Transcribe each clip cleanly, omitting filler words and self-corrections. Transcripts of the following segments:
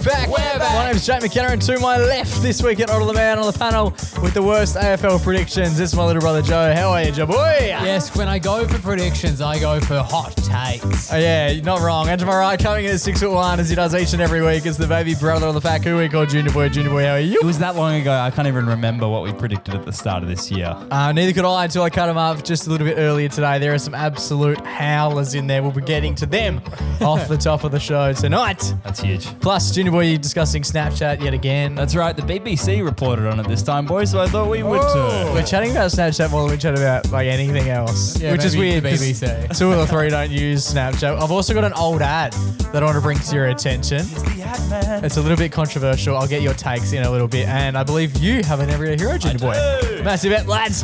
back. We're back. My name's Jake McKenna, and to my left this week at Otter the Man on the panel with the worst AFL predictions. It's my little brother Joe. How are you, Joe boy? Yes, when I go for predictions, I go for hot takes. Oh, yeah, you're not wrong. And to my right, coming in at 6'1", as he does each and every week, is the baby brother of the pack, who we call Junior Boy. Junior Boy, how are you? It was that long ago, I can't even remember what we predicted at the start of this year. Neither could I until I cut them up just a little bit earlier today. There are some absolute howlers in there. We'll be getting to them off the top of the show tonight. That's huge. Plus, Junior Boy, you're discussing Snapchat yet again. That's right, the BBC reported on it this time, boys, so I thought we would too. We're chatting about Snapchat more than we chat about like anything else, Yeah, which is maybe weird. the 'cause BBC. 2 of the 3 don't use Snapchat. I've also got an old ad that I want to bring to your attention. He's the ad man. It's a little bit controversial. I'll get your takes in a little bit, and I believe you have an Everyday Hero, Junior Boy. do. Massive bet, lads.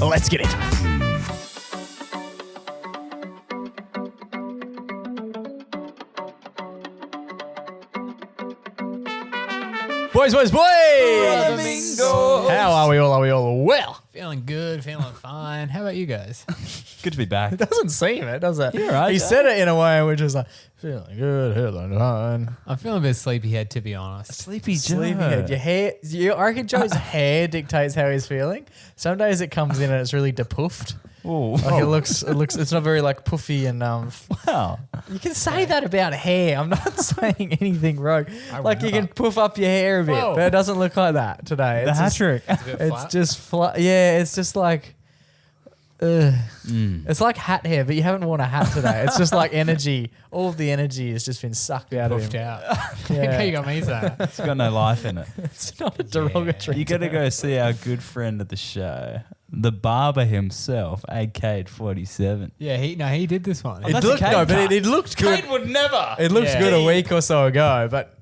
Let's get into it. Boys, Flamingo. how are we all? Are we all well? Feeling good, feeling fine. How about you guys? Good to be back. It doesn't seem it, does it? You're right, He Jack. said it in a way which is like, feeling good, feeling fine. I'm feeling a bit sleepyhead, to be honest. Sleepy Joe. Sleepyhead. Your hair, I reckon Joe's hair dictates how he's feeling. Some days it comes in and it's really depuffed. Ooh. Like it looks, it's not very like puffy and Wow. you can say that about hair. I'm not saying anything wrong. Like you can puff up your hair a bit, Whoa. but it doesn't look like that today. The It's hat just- trick. It's just yeah, it's just like it's like hat hair, but you haven't worn a hat today. It's just like energy. All of the energy has just been sucked out of Puffed him. out. Yeah. You got me saying. It's got no life in it. It's not a derogatory. You got to term. go see our good friend at the show, the barber himself, AK 47. Yeah, he did this one. It That's a looked Kate no, but cut. it looked good. Kate would never. It looked Yeah. good a week or so ago, but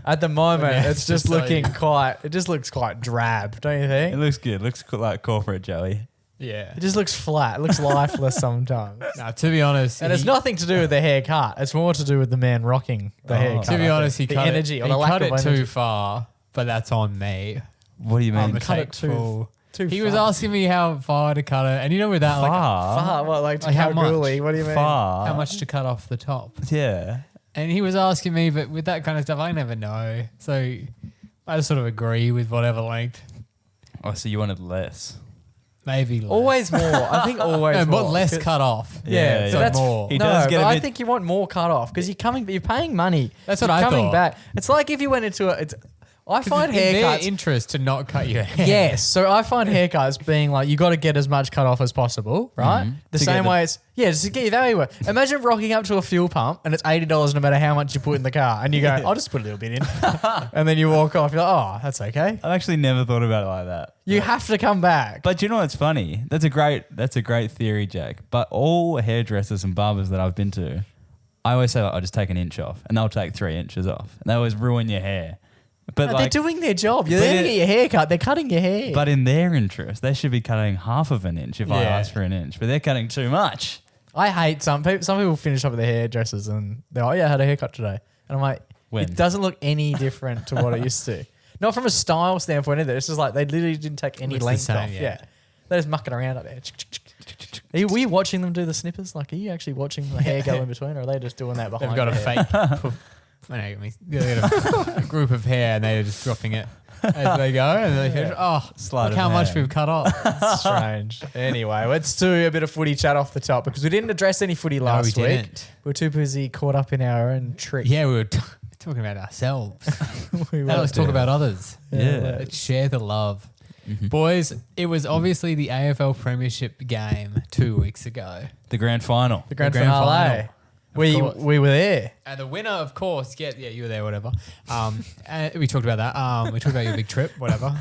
at the moment Yeah, it's it's just just so- looking quite. It just looks quite drab, don't you It think? looks good. Looks like corporate Joey. Yeah. It just looks flat. It looks lifeless sometimes. No, to be honest, And it's nothing to do with the haircut. It's more to do with the man rocking the haircut. To be I honest, think. he the cut energy it, or he the lack cut of it energy. too far, but that's on me. What do you I'm mean? a cut it takeful. too He was far. asking me how far to cut it, and you know with that, like Far, what, like to Like how Kalgoorlie? much? What do you mean? Far. how much to cut off the top. Yeah. And he was asking me, but with that kind of stuff, I never know. So I just sort of agree with whatever length. Oh, so you wanted less. Maybe less. Always more. I think always No, more. but less 'Cause- cut off. Yeah, so So that's more. He no, does get but a I bit- think you want more cut off because you're paying money. That's what You're I coming thought. back. It's like if you went into a. I find in their haircuts. interest to not cut your hair. Yes, so I find haircuts being like you got to get as much cut off as possible, right? The To same get the- way it's just to get your value worth. Imagine rocking up to a fuel pump and it's $80 no matter how much you put in the car, and you go, "I'll just put a little bit in," and then you walk off. You're like, "Oh, that's okay." I've actually never thought about it like that. You have to come back. But you know what's funny? That's a great theory, Jack. But all hairdressers and barbers that I've been to, I always say, like, I'll just take an inch off, and they'll take 3 inches off, and they always ruin your hair. But No, like, they're doing their job. You're but there to it- get your hair cut. They're cutting your hair. but in their interest, they should be cutting half of an inch if I Yeah. ask for an inch. But they're cutting too much. I hate some people. Some people finish up with their hairdressers and they're like, "Oh yeah, I had a haircut today," and I'm like, When? "It doesn't look any different to what it used to." Not from a style standpoint either. It's just like they literally didn't take any Looks the length same, off. yeah. Yeah, they're just mucking around up there. Were you watching them do the snippers? Like, are you actually watching the hair go in between, or are they just doing that behind? They've got a the hair? fake. They've got a group of hair, and they're just dropping it as they go, and they finish. Oh, Sleight look of how much hand. we've cut off. Strange. Anyway, let's do a bit of footy chat off the top because we didn't address any footy last week. didn't. We were too busy caught up in our own trick. Yeah, we were talking about ourselves. we Now let's talk about others. Yeah. Let's share the love. Boys, it was obviously the AFL Premiership game 2 weeks ago. The grand final. The grand grand finale. final. We were there. And the winner, of course, yeah, you were there, whatever. And we talked about that. We talked about your big trip, whatever.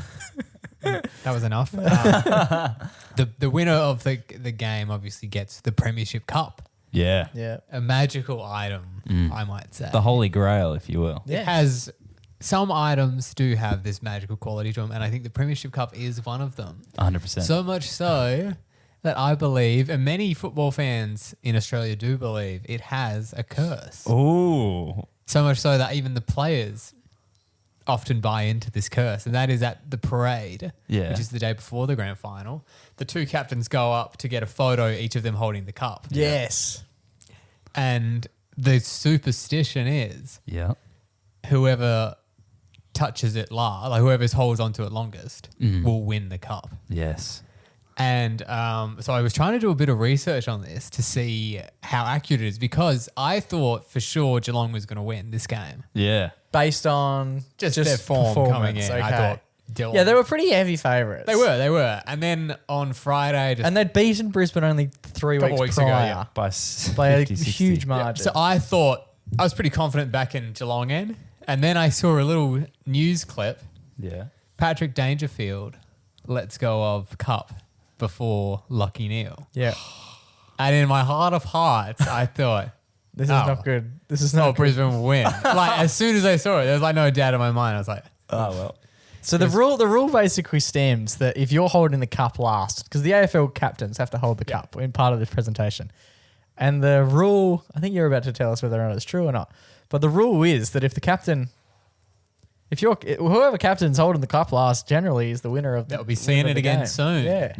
That was enough. The winner of the game obviously gets the Premiership Cup, Yeah. Yeah. a magical item, I might say. The Holy Grail, if you will. Yeah. It has some items do have this magical quality to them, and I think the Premiership Cup is one of them. 100%. So much so that I believe, and many football fans in Australia do believe, it has a curse. Ooh. So much so that even the players often buy into this curse, and that is at the parade, Yeah. which is the day before the grand final. The two captains go up to get a photo, each of them holding the cup. Yes. And the superstition is Yeah. whoever touches it last, like whoever holds onto it longest, will win the cup. Yes. And so I was trying to do a bit of research on this to see how accurate it is, because I thought for sure Geelong was going to win this game. Yeah. Based on Just their form coming performance, in. I thought Geelong. Yeah, they were pretty heavy favourites. They were. And then on Friday, just And they'd beaten Brisbane only 3 Couple weeks weeks ago, prior yeah. By by 50, a 60. huge margin. So I thought I was pretty confident back in Geelong end, and then I saw a little news clip. Yeah. Patrick Dangerfield lets go of cup before Lucky Neal, yeah, and in my heart of hearts, I thought, this is Oh. not good. This is "Oh, not good. Brisbane will win." Like as soon as I saw it, there was like no doubt in my mind. I was like, Oh, well. So the rule basically stems that if you're holding the cup last, because the AFL captains have to hold the cup in part of this presentation, and the rule, I think you're about to tell us whether or not it's true or not, but the rule is that if the captain, whoever captain's holding the cup last, generally is the winner of. "They'll be seeing it again soon." Yeah,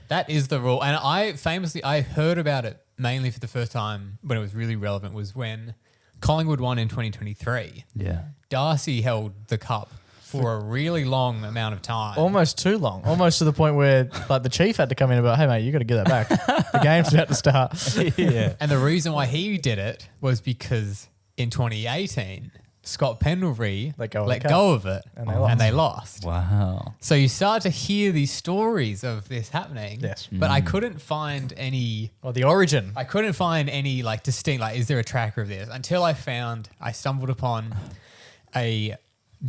That is the rule. And I heard about it mainly for the first time when it was really relevant was when Collingwood won in 2023. Yeah. Darcy held the cup for a really long amount of time. almost too long, almost to the point where like the chief had to come in about, hey mate, you got to get that back. The game's about to start. Yeah. And the reason why he did it was because in 2018, Scott Pendlebury Let go of it. and they lost. Wow. So you start to hear these stories of this happening. Yes. But I couldn't find any Or the origin. like distinct, like, is there a tracker of this? Until I stumbled upon a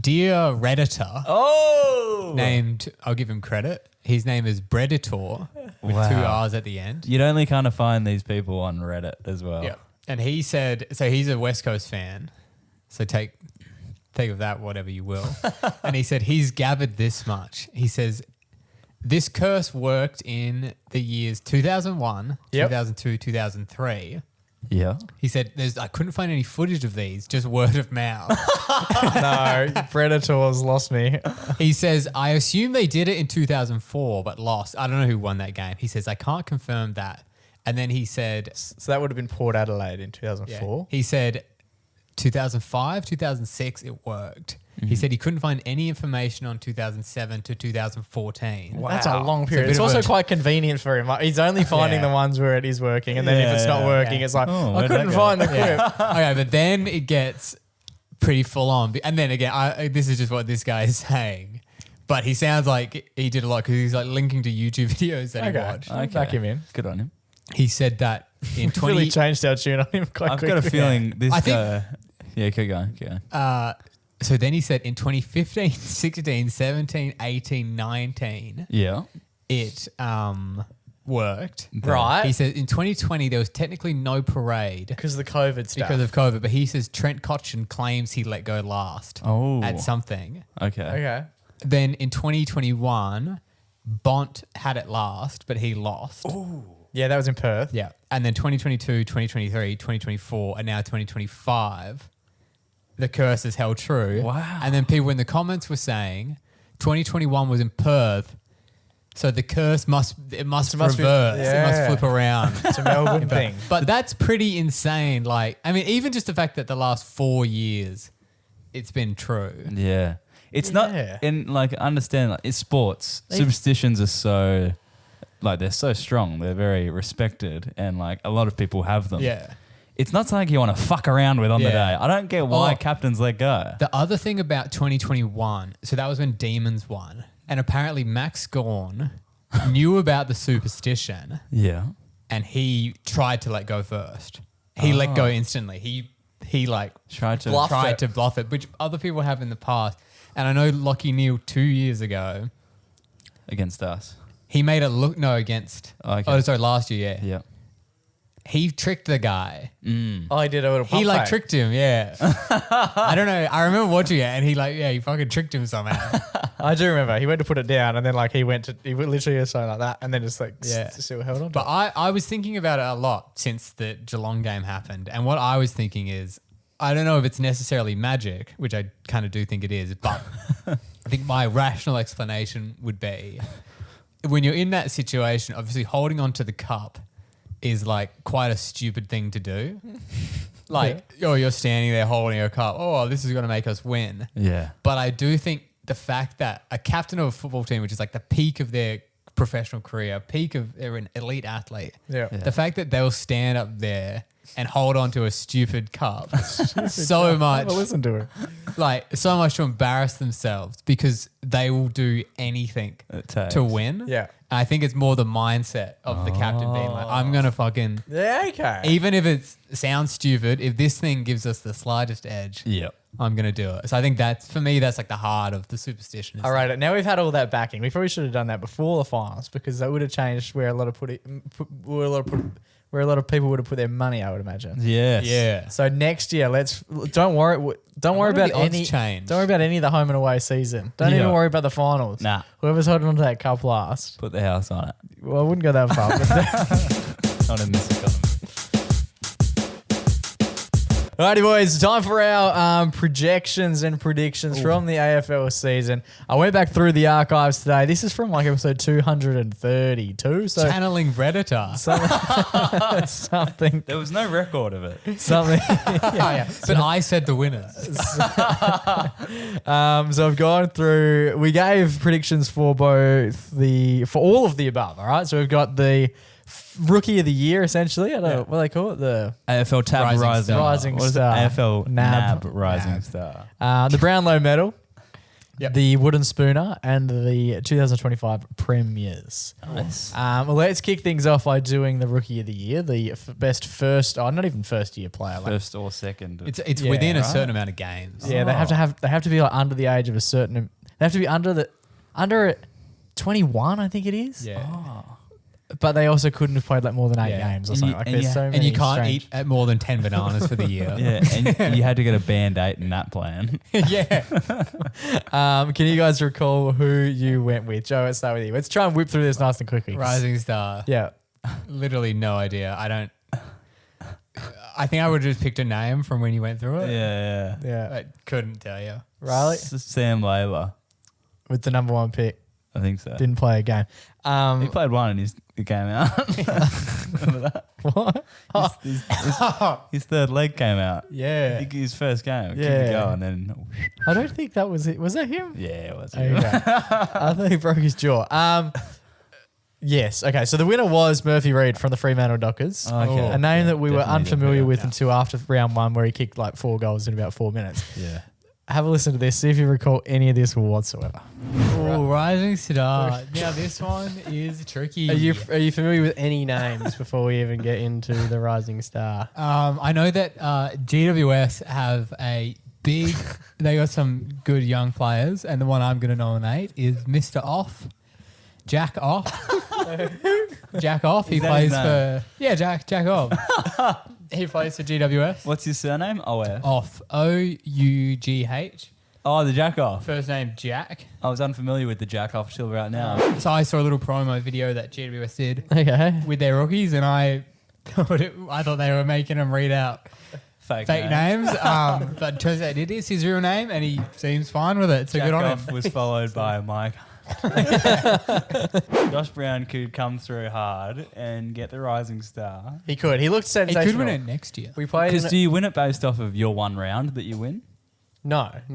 dear Redditor Oh. named, I'll give him credit. His name is Breditor with Wow. 2 R's at the end. You'd only kind of find these people on Reddit as well. Yeah. And he said, so he's a West Coast fan. So take of that whatever you will. And he said he's gathered this much. He says this curse worked in the years 2001, Yep. 2002, 2003. Yeah. He said I couldn't find any footage of these, just word of mouth. No, Predators lost me. He says, I assume they did it in 2004 but lost. I don't know who won that game. He says, I can't confirm that. And then he said, So that would have been Port Adelaide in 2004. he said 2005, 2006, it worked. He said he couldn't find any information on 2007 to 2014. That's a long period. It's It's a bit also of a- quite convenient for him. Like, he's only finding Yeah. the ones where it is working, and then if it's not Yeah. working, Yeah. it's like, Oh, I where'd couldn't that go? find the clip. Okay, but then it gets pretty full on. And then again, this is just what this guy is saying. But he sounds like he did a lot because he's like linking to YouTube videos that he watched. I'll back him in. Good on him. He said that in 20... Really changed our tune on him quite I've quickly. got a feeling this I think- guy. Yeah, keep going. Keep going. So then he said in 2015, 16, 17, 18, 19, Yeah. it worked. Right. He said in 2020 there was technically no parade Because of the COVID stuff. because of COVID, but he says Trent Cotchin claims he let go last Oh. at something. Okay. Okay. Then in 2021, Bont had it last, but he lost. Yeah, that was in Perth. Yeah. And then 2022, 2023, 2024, and now 2025, the curse is held true. Wow. And then people in the comments were saying 2021 was in Perth, so the curse must must be- reverse. It yeah. must flip around. It's a Melbourne thing. But that's pretty insane. Like, I mean, even just the fact that the last 4 years it's been true. Yeah. It's Yeah. not in like understand like it's sports. They- Superstitions are so like they're so strong. They're very respected and like a lot of people have them. Yeah. It's not something you want to fuck around with on the Yeah. day. I don't get why Oh. captains let go. The other thing about 2021, so that was when Demons won, and apparently Max Gawn knew about the superstition Yeah. and he tried to let go first. He let go instantly. He like Tried to Bluff. tried it. to bluff it, which other people have in the past. And I know Lockie Neal 2 years ago, against us. he made it look against. Okay. Oh, sorry, last year. Yeah. Yeah. He tricked the guy. Oh, he did a little pump He like fake. tricked him, yeah. I don't know. I remember watching it, and he fucking tricked him somehow. I do remember. He went to put it down, and then like he literally did something like that, and then just like Yeah. still held on. To But it. I was thinking about it a lot since the Geelong game happened, and what I was thinking is, I don't know if it's necessarily magic, which I kind of do think it is, but I think my rational explanation would be when you're in that situation, obviously holding on to the cup is like quite a stupid thing to do. Like, oh, you're standing there holding a cup. Oh, this is going to make us win. Yeah. But I do think the fact that a captain of a football team, which is like the peak of their professional career, peak of they're an elite athlete. Yeah. The fact that they'll stand up there and hold on to a stupid cup so much, Listen to it. like so much to embarrass themselves because they will do anything It takes. to win. Yeah. I think it's more the mindset of the captain being like, I'm going to fucking, Yeah, okay. even if it sounds stupid, if this thing gives us the slightest edge, Yep. I'm going to do it. So I think that's, for me, that's like the heart of the superstition. All right, now we've had all that backing. We probably should have done that before the finals because that would have changed where a lot of people would have put their money, I would imagine. Yes. Yeah. So next year, don't worry wonder about if the odds any change. Don't worry about any of the home and away season. Don't even Yeah. worry about the finals. Nah. Whoever's holding on to that cup last. Put the house on it. Well, I wouldn't go that far. But Not in this economy. Alrighty, boys, time for our projections and predictions from the AFL season. I went back through the archives today. This is from like episode 232. So Channeling Predator. something. There was no record of it. Something. But I said the winners. So I've gone through. We gave predictions for for all of the above. All right. So we've got the rookie of the year, essentially. I don't know what they call it. The AFL Tab Rising What is it? Star. AFL NAB. NAB Rising Star. the Brownlow Medal, Yep. the Wooden Spooner, and the 2025 Premiers. Nice. Let's kick things off by doing the rookie of the year, the best first, not even first year player. Like, First or second. It's Yeah, within a right. certain amount of games. yeah, they have to be like under the age of a certain. They have to be under 21, I think it is. Yeah. But they also couldn't have played like more than 8 Yeah. games or And something. you- Like and there's you- so And many you can't strange- eat at more than 10 bananas for the year. Yeah, and you had to get a band-aid in that plan. Yeah. Can you guys recall who you went with? Joe, let's start with you. Let's try and whip through this nice and quickly. Rising Star. Yeah. Literally no idea. I think I would have just picked a name from when you went through it. Yeah. Yeah. I couldn't tell you. Riley Sam Layla. with the number 1 pick. I think so. Didn't play a game. He played one and he came out. Remember that? What? His third leg came out. Yeah. His first game. Keep Yeah. it going, and then I don't think that was it. Was that him? yeah, it was. Okay. I think he broke his jaw. Yes. Okay. So the winner was Murphy Reid from the Fremantle Dockers. Okay. A name that we were Definitely unfamiliar didn't with know. until after round 1 where he kicked like 4 goals in about 4 minutes. Yeah. Have a listen to this. See if you recall any of this whatsoever. Oh, Rising Star. Now this one is tricky. Are you familiar with any names before we even get into the Rising Star? I know that GWS have they got some good young players, and the one I'm going to nominate is Mr. Off, Jack Off. Jack Off. He Is that plays his for Jack Off. He plays for GWS. What's his surname? OF. Off. OUGH. Oh, the jack off. First name Jack. I was unfamiliar with the jack off till right now. So I saw a little promo video that GWS did Okay. with their rookies, and I thought they were making them read out Fake names. But it turns out it is his real name, and he seems fine with it. So Jack good on off him. was followed by Mike. Josh Brown could come through hard and get the Rising Star. He could. He looked He sensational. could win it next year. We played. Because do you win it based off of your one round that you win No. But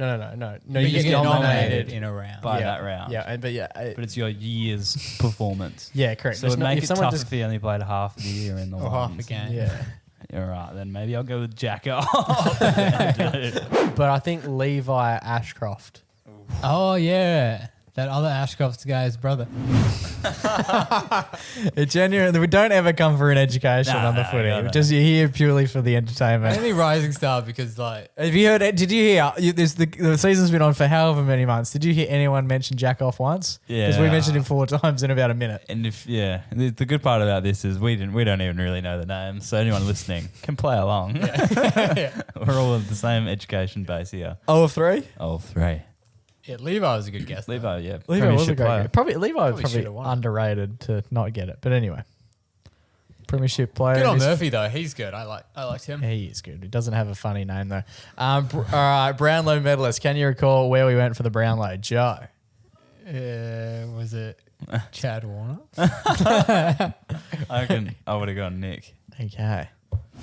You you just get get nominated in a round. by Yeah. that round? Yeah, But it's your year's performance. yeah, correct. So it would make if it someone tough just- if he only played half the year in the Or half a ones. game. Yeah. All right, then maybe I'll go with Jack off. But I think Levi Ashcroft. Oh yeah, that other Ashcroft's guy's brother. It genuinely, we don't ever come for an education No, on the no, footy. no, no. Just you're here purely for the entertainment. Only Rising Star because like Have you heard? Did you hear? The season's been on for however many months. Did you hear anyone mention Jack off once? Because we Yeah. mentioned him 4 times in about a minute. And the good part about this is we don't even really know the names, so anyone listening can play along. We're all of the same education base here. 0 of 3. Oh, 3. yeah, Levi was a good guess. though. Levi, yeah. Levi was a Premiership great player. guy. Probably Levi was Probably probably should've won it. underrated to not get it. But anyway, Premiership player. Good on He's- Murphy though. He's good. I liked him. He is good. He doesn't have a funny name though. All right, Brownlow medalist. Can you recall where we went for the Brownlow? Joe. Was it Chad Warner? I reckon I would have gone Nick. Okay.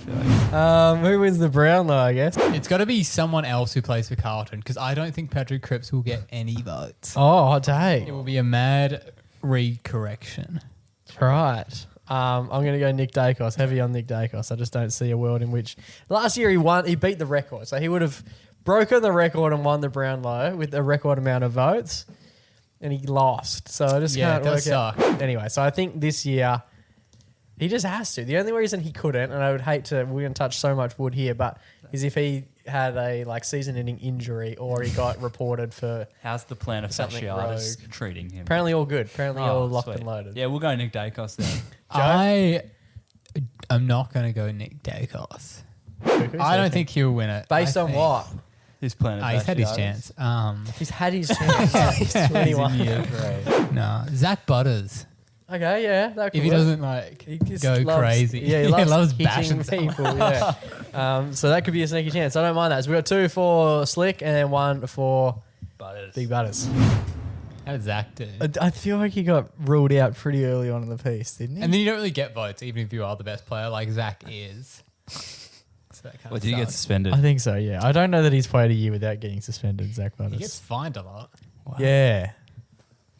Who wins the Brownlow, I guess? It's got to be someone else who plays for Carlton because I don't think Patrick Cripps will get any votes. Oh, hot take. It will be a mad recorrection. Right. I'm going to go Nick Dacos. Heavy on Nick Dacos. I just don't see a world in which... Last year he beat the record. So he would have broken the record and won the Brownlow with a record amount of votes. And he lost. So I just can't work out. Anyway, so I think this year he just has to. The only reason he couldn't, and I would hate to... We're going to touch so much wood here, but is if he had a season-ending injury or he got reported for... How's the plan of Something fasciitis treating him? Apparently all good. Apparently all locked sweet. and loaded. Yeah, we'll go Nick Dacos then. I am not going to go Nick Dacos. I don't think he'll win it. Based on what? His plan of He's had his fasciitis. chance. He's had his chance. He's 21. No, Zach Butters. Okay, yeah. That could If he work. doesn't He just go loves- crazy. Yeah, he loves hitting bashing people. Yeah. So that could be a sneaky chance. I don't mind that. So we got 2 for Slick and then 1 for Big Butters. How did Zach do? I feel like he got ruled out pretty early on in the piece, didn't he? And then you don't really get votes, even if you are the best player, like Zach is. So that kind What, of did he get sucks. suspended? I think so, yeah. I don't know that he's played a year without getting suspended, Zach Butters. He gets fined a lot. Yeah.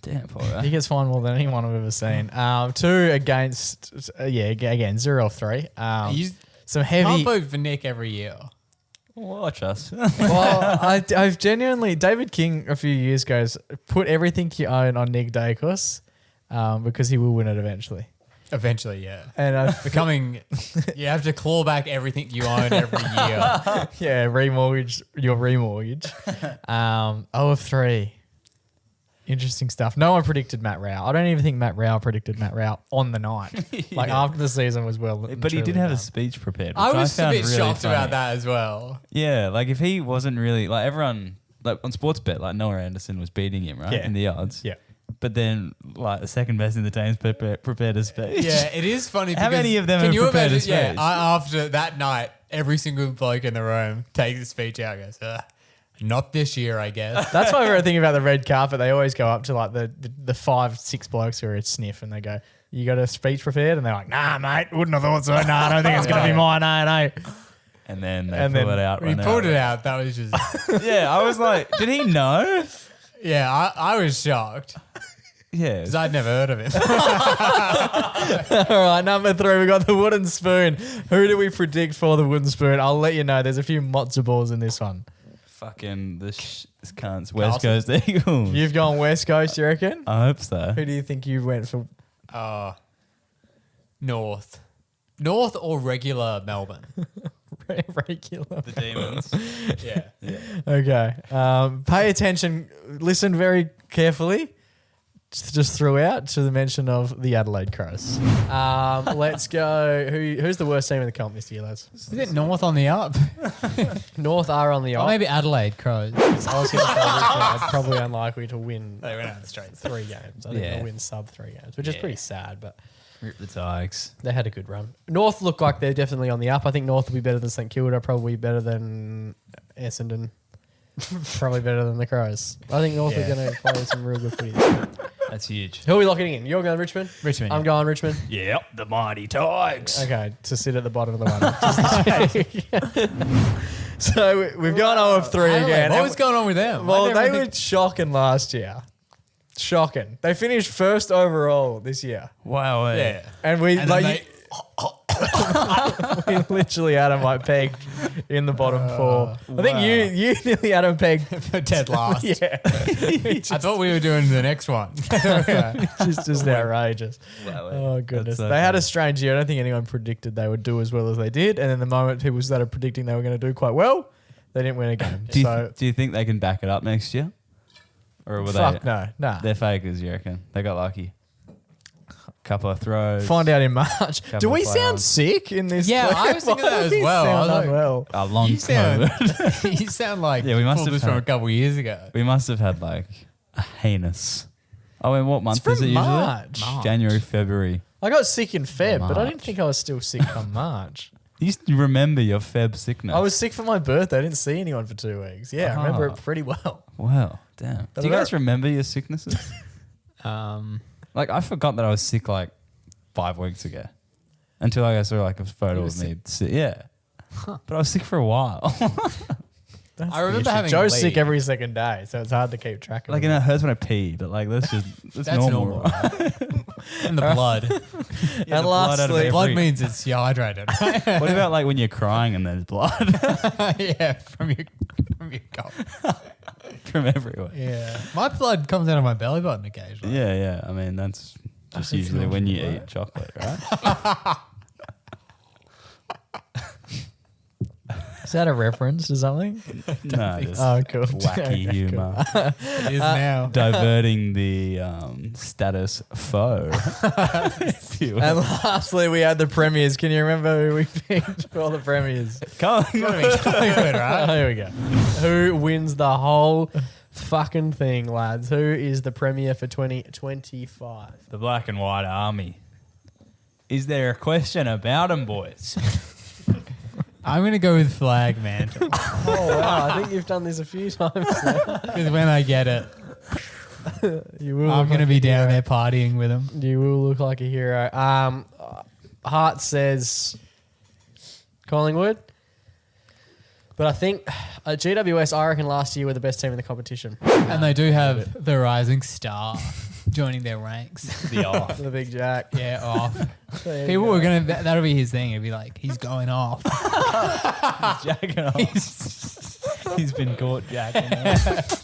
Damn, poor He guy. gets fined more than anyone I've ever seen. 2 against, again, 0 of 3. You Some can't heavy... vote for Nick every year. Watch us. Well, I've genuinely... David King a few years ago put everything you own on Nick Dacos because he will win it eventually. Eventually, yeah. And I've Becoming, you have to claw back everything you own every year. remortgage your remortgage. 0 of 3. Interesting stuff. No one predicted Matt Rao. I don't even think Matt Rao predicted Matt Rao on the night. Like after the season was well. But he did truly have a done. speech prepared. I which was a found bit really shocked funny. about that as well. Yeah, like if he wasn't really like everyone like on Sportsbet, like Noah Anderson was beating him right Yeah. in the odds. Yeah. But then like the second best in the team's prepared a speech. Yeah, it is funny. How because many of them can have you prepared a imagine? Yeah, speech? after that night, every single bloke in the room takes a speech out and goes, not this year, I guess. That's my favorite thing about the red carpet. They always go up to like the 5-6 blokes who are at sniff and they go, "You got a speech prepared?" And they're like, "Nah, mate, wouldn't have thought so. Nah, I don't think it's gonna be mine. No." And then they And pull then it out. When when he they're pulled out. it out, that was just, Yeah, I was like, did he know? yeah, I was shocked Yeah. because I'd never heard of him. All right, number 3, we got the wooden spoon. Who do we predict for the wooden spoon? I'll let you know. There's a few matzo balls in this one. Fucking this cunts. West Coast Eagles. You've gone West Coast, you reckon? I hope so. Who do you think you went for? North or regular Melbourne? Regular. The Demons. Yeah. Okay. Pay attention. Listen very carefully. Just throughout to the mention of the Adelaide Crows. Let's go. Who's the worst team in the comp this year, lads? Is it North on the up? North are on the Or off. maybe Adelaide Crows. I was going to say Richmond are probably unlikely to win They went out straight. 3 games. I think Yeah. they'll win sub 3 games, which is pretty sad, but Rip the Tigers. they had a good run. North look like they're definitely on the up. I think North will be better than St Kilda, probably better than Essendon, probably better than the Crows. I think North are going to play some real good footy this year. That's huge. Who are we locking in? You're going Richmond? Richmond. I'm going Richmond. Yep, the mighty Tigers. Okay, to sit at the bottom of the ladder. So we've gone 0 of 3 again. What was going on with them? Well, I they never were shocking last year. Shocking. They finished first overall this year. Wow. Yeah. And we And like then we literally had them like pegged in the bottom 4. I think you nearly had them pegged for dead last. Yeah. I thought we were doing the next one. just outrageous. Wow. Oh goodness. That's so They had funny. a strange year. I don't think anyone predicted they would do as well as they did. And then the moment people started predicting they were going to do quite well, they didn't win a game. Do you think they can back it up next year? Or will fuck they? no. Nah. They're fakers, you reckon? They got lucky. Couple of throws. Find out in March. Couple Do we of sound playoffs. sick in this? Yeah, I was thinking that as We well. I sound was like- unwell. A long You sound, COVID. you sound like Yeah, we must pulled have this from had- a couple of years ago. We must have had like a heinous. Oh, and what month from is it usually? March. January, February. I got sick in Feb, but I didn't March. think I was still sick come March. You used to remember your Feb sickness. I was sick for my birthday. I didn't see anyone for 2 weeks. Yeah, I remember it pretty well. Wow, damn. But Do you I guys remember your sicknesses? Um, Like, I forgot that I was sick like 5 weeks ago. until I saw like a photo of me. Yeah. But I was sick for a while. That's I the remember issue. having Joe's leave. sick every second day, so it's hard to keep track of. Like, it. and it hurts when I pee, but like that's normal. Right? And the blood. Yeah, And the blood out of lastly- Blood every- means it's dehydrated. Right? What about like when you're crying and there's blood Yeah, from your gut. from everywhere? Yeah. My blood comes out of my belly button occasionally. Yeah. I mean, that's just usually when you eat chocolate, right? Is that a reference to something? No, just Oh, cool. wacky Okay, cool. humor. It is now. Diverting the status foe. If you will. And lastly, we had the premiers. Can you remember who we picked for all the premiers? Come on. Good, right? Here we go. Who wins the whole fucking thing, lads? Who is the premier for 2025? The black and white army. Is there a question about them, boys? I'm going to go with flag mantle. Oh wow! I think you've done this a few times now. Because when I get it, You will. I'm look going to like be a down hero. there partying with them. You will look like a hero. Hart says Collingwood, but I think GWS. I reckon last year were the best team in the competition. And they do have the rising star joining their ranks. The off. The big Jack. Yeah, off. There you People go. were going to, that'll be his thing. It'd be like, he's going off. Jacking off. He's been caught jacking off.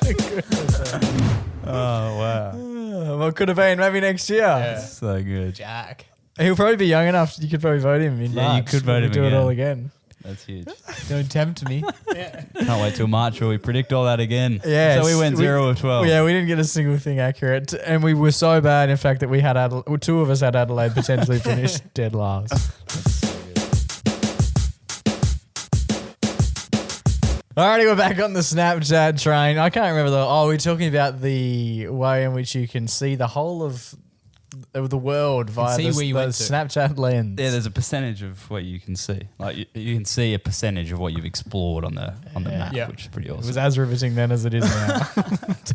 Oh, wow. What could have been? Maybe next year. That's so good. Jack. He'll probably be young enough. You could probably vote him in Yeah, you March. could vote We him do it again. all again. That's huge. Don't tempt me. Can't wait till March where we predict all that again. Yes. So we went 0 of 12. Yeah, we didn't get a single thing accurate, and we were so bad, in fact, that we had two of us had Adelaide potentially finish dead last. Alrighty, we're back on the Snapchat train. I can't remember we're talking about the way in which you can see the whole of the world via see the, where you the went to. Snapchat lens. Yeah, there's a percentage of what you can see. Like you can see a percentage of what you've explored on the map, Yeah. which is pretty It was awesome. as riveting then as it is now.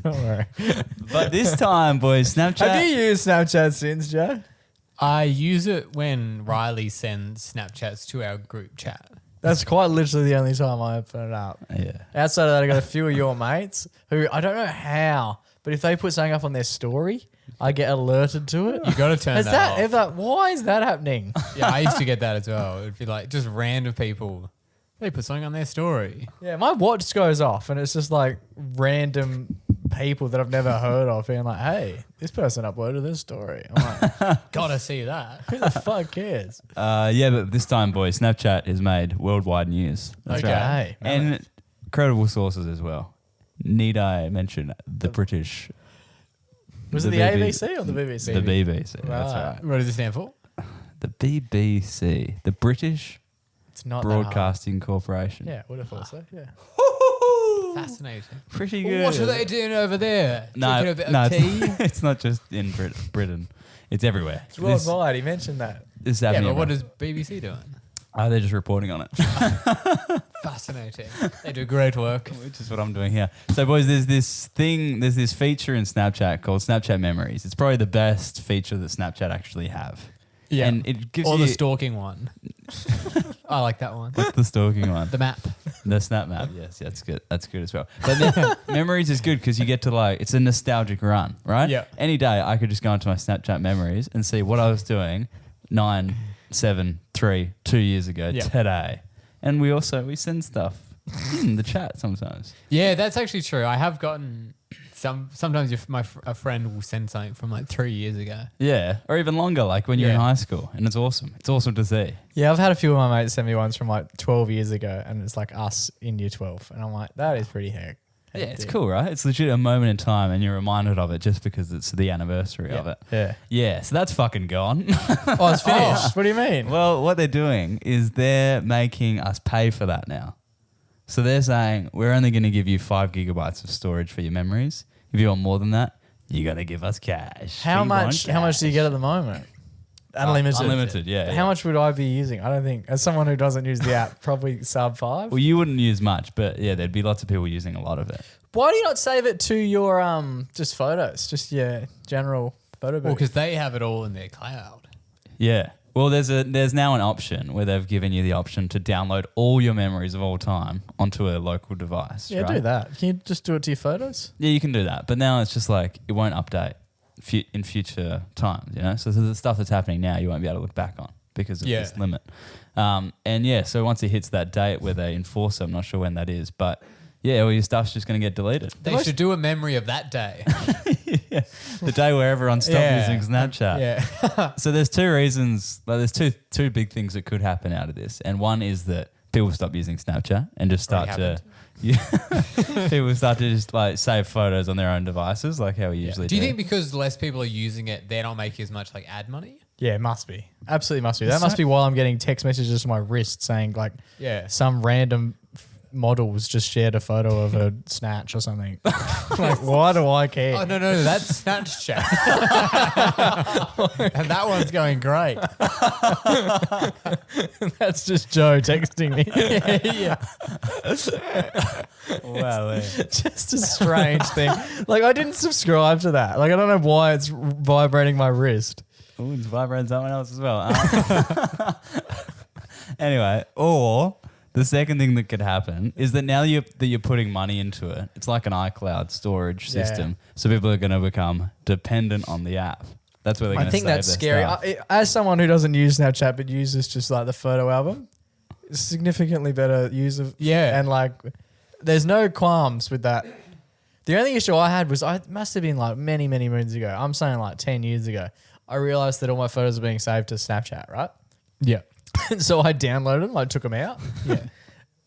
Don't worry. But this time, boys, Snapchat. Have you used Snapchat since, Joe? I use it when Riley sends Snapchats to our group chat. That's quite literally the only time I open it up. Yeah. Outside of that, I got a few of your mates who I don't know how, but if they put something up on their story, I get alerted to it. You got to turn Has that off. ever? Why is that happening? Yeah, I used to get that as well. It'd be like just random people. They put something on their story. Yeah, my watch goes off and it's just like random people that I've never heard of being like, "Hey, this person uploaded this story." I'm like, Gotta see that. "Who the fuck cares?" Yeah, but this time, boys, Snapchat has made worldwide news. That's Okay. right. And credible sources as well. Need I mention the British? Was it the ABC or the BBC? The BBC. That's Right. right. What does it stand for? The BBC, the British It's not that hard. Broadcasting Corporation. Yeah, would have thought so. Yeah. Fascinating. Pretty good. What are they doing over there? No, Drinking a bit no, of tea? it's not just in Britain. It's everywhere. It's worldwide. He mentioned that. This is Yeah, happening but what everywhere. is BBC doing? Oh, they're just reporting on it, Fascinating. They do great work. which is what I'm doing here. So, boys, there's this feature in Snapchat called Snapchat Memories. It's probably the best feature that Snapchat actually have. Yeah. And it gives Or you... the stalking one. I like that one. What's the stalking one? The map. The Snap Map, yes, that's good. That's good as well. But then Memories is good because you get to it's a nostalgic run, right? Yeah. Any day I could just go into my Snapchat Memories and see what I was doing 9, 7, 3, 2 years ago Yeah. today. And we send stuff in the chat sometimes. Yeah, that's actually true. I have gotten sometimes a friend will send something from like 3 years ago. Yeah, or even longer, like when you're in Yeah. high school, and it's awesome. It's awesome to see. Yeah, I've had a few of my mates send me ones from like 12 years ago, and it's like us in year 12. And I'm like, that is pretty heck. Yeah, it's cool, right? It's legit a moment in time, and you're reminded of it just because it's the anniversary of it. Yeah. Yeah, so that's fucking gone. Oh, it's finished. What do you mean? Well, what they're doing is they're making us pay for that now. So they're saying we're only going to give you 5 gigabytes of storage for your memories. If you want more than that, you got to give us cash. How We want much? How much do you get at the moment? Unlimited. Unlimited, yeah. How much would I be using? I don't think, as someone who doesn't use the app, probably sub 5. Well, you wouldn't use much, but yeah, there'd be lots of people using a lot of it. Why do you not save it to your just photos, just your general photo Well, booth? because they have it all in their cloud. Yeah. Well, there's now an option where they've given you the option to download all your memories of all time onto a local device. Yeah, right? do that. Can you just do it to your photos? Yeah, you can do that. But now it's just like it won't update in future times, you know? So the stuff that's happening now you won't be able to look back on because of this limit. And yeah, so once it hits that date where they enforce it, I'm not sure when that is, but yeah, all your stuff's just going to get deleted. They should do a memory of that day. Yeah, the day where everyone stopped Yeah. using Snapchat. Yeah. So there's two reasons, like there's two big things that could happen out of this. And one is that people stop using Snapchat and just start Already people start to just like save photos on their own devices like how we usually do. Do you think because less people are using it, they're not making as much like ad money? Yeah, it must be. Absolutely must be. That must be why I'm getting text messages to my wrist saying like some random models just shared a photo of a snatch or something. Like, why do I care? Oh, no, that's Snapchat. And that one's going great. That's just Joe texting me. Wow. Just a strange thing. Like, I didn't subscribe to that. Like, I don't know why it's vibrating my wrist. Oh, it's vibrating someone else as well. Anyway, or the second thing that could happen is that now that you're putting money into it, it's like an iCloud storage system. So people are going to become dependent on the app. That's where they're going to I think that's scary. As someone who doesn't use Snapchat but uses just like the photo album, it's significantly better use of and like there's no qualms with that. The only issue I had was I must have been like many moons ago. I'm saying like 10 years ago. I realized that all my photos are being saved to Snapchat, right? Yeah. And so I downloaded them, I took them out. Yeah.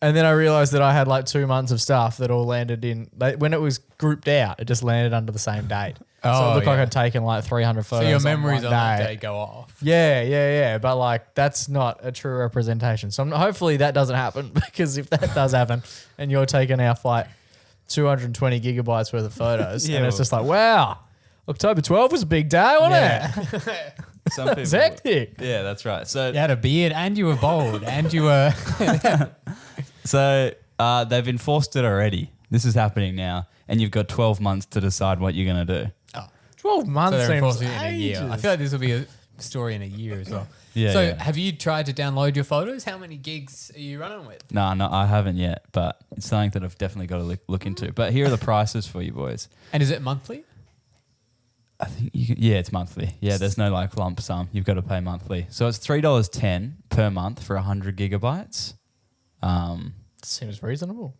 And then I realized that I had like 2 months of stuff that all landed in, like, when it was grouped out, it just landed under the same date. So it looked like I'd taken like 300 photos. So your memories on on that that day go off. Yeah. But like, that's not a true representation. So hopefully that doesn't happen, because if that does happen and you're taking off like 220 gigabytes worth of photos and it's just like, wow, October 12th was a big day, wasn't it? Some people, It's hectic. Yeah, that's right. So You had a beard and you were bold and you were... So they've enforced it already. This is happening now, and you've got 12 months to decide what you're going to do. 12 months So they're seems enforcing it in a year. ages. I feel like this will be a story in a year as well. Yeah, So yeah. have you tried to download your photos? How many gigs are you running with? No, I haven't yet, but it's something that I've definitely got to look into. But here are the prices for you boys. And is it monthly? I think it's monthly. Yeah, there's no like lump sum. You've got to pay monthly. So it's $3.10 per month for 100 gigabytes. Seems reasonable.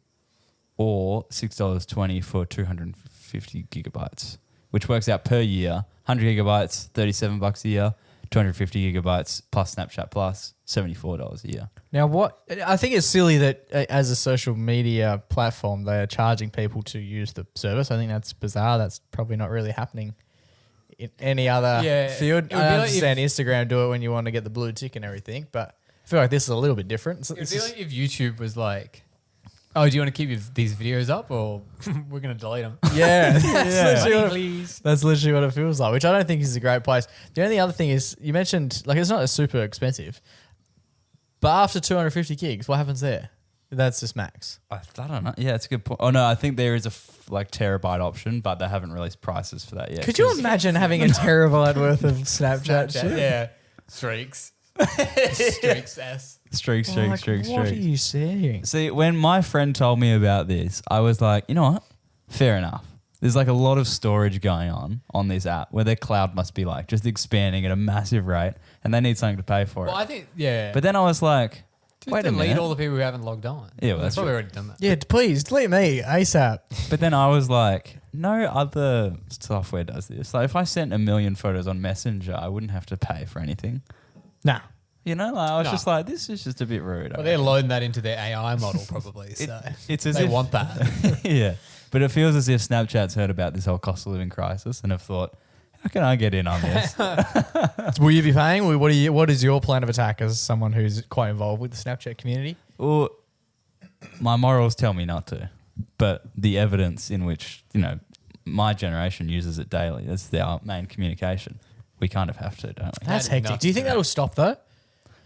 Or $6.20 for 250 gigabytes, which works out per year. 100 gigabytes, $37 a year. 250 gigabytes plus Snapchat Plus, $74 a year. Now, what I think it's silly that as a social media platform, they are charging people to use the service. I think that's bizarre. That's probably not really happening in any other field. It would be I like understand Instagram do it when you want to get the blue tick and everything, but I feel like this is a little bit different. It'd be like if YouTube was like, oh, do you want to keep these videos up or we're going to delete them? Yeah, literally what it- Please. that's literally what it feels like, which I don't think is a great place. The only other thing is you mentioned, like, it's not super expensive, but after 250 gigs, what happens there? That's just max. I don't know. Yeah, it's a good point. Oh, no, I think there is a terabyte option, but they haven't released prices for that yet. Could you imagine having a terabyte worth of Snapchat shit? Yeah. Streaks. Streaks S. Streaks. What are you saying? See, when my friend told me about this, I was like, you know what? Fair enough. There's like a lot of storage going on this app where their cloud must be like just expanding at a massive rate and they need something to pay for Well, it. I think, yeah. But then I was like, Just wait a delete minute. all the people who haven't logged on. Yeah, well, that's They've probably true. already done that. Yeah, please delete me ASAP. But then I was like, no other software does this. Like if I sent 1 million photos on Messenger, I wouldn't have to pay for anything. Nah. You know, like I was No. just like, this is just a bit rude. Well, they're loading that into their AI model probably. So It's as they if want that. yeah. But it feels as if Snapchat's heard about this whole cost of living crisis and have thought, how can I get in on this? Will you be paying? What is your plan of attack as someone who's quite involved with the Snapchat community? Well, my morals tell me not to, but the evidence in which, my generation uses it daily, that's our main communication. We kind of have to, don't we? That's That's hectic. nuts, Do you think yeah. that'll stop though?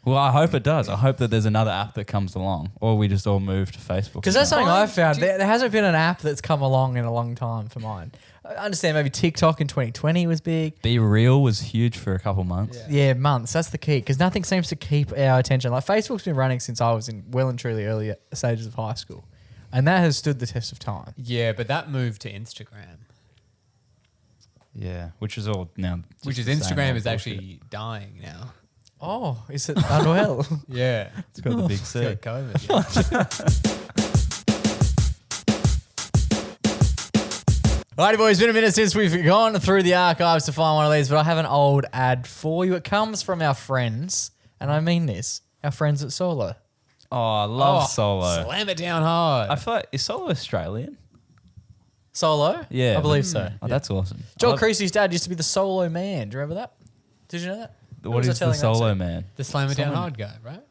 Well, I hope it does. I hope that there's another app that comes along, or we just all move to Facebook. Because that's something I've found. There hasn't been an app that's come along in a long time for mine. I understand maybe TikTok in 2020 was big. Be Real was huge for a couple months. Yeah, months. That's the key. Because nothing seems to keep our attention. Like Facebook's been running since I was in well and truly early stages of high school. And that has stood the test of time. Yeah, but that moved to Instagram. Yeah, which is all now. Which is just the same Instagram old is bullshit. actually dying now. Oh, is it unwell? Yeah. It's got the big It's C. got COVID. Yeah. Alrighty, boys, it's been a minute since we've gone through the archives to find one of these, but I have an old ad for you. It comes from our friends, and I mean this, our friends at Solo. Oh, I love Solo. Slam it down hard. I feel like, is Solo Australian? Solo? Yeah. I believe so. Oh, that's awesome. Joel Creasy's dad used to be the Solo Man. Do you remember that? Did you know that? What was I is the telling that Solo to? Man? The slam it down hard guy, right?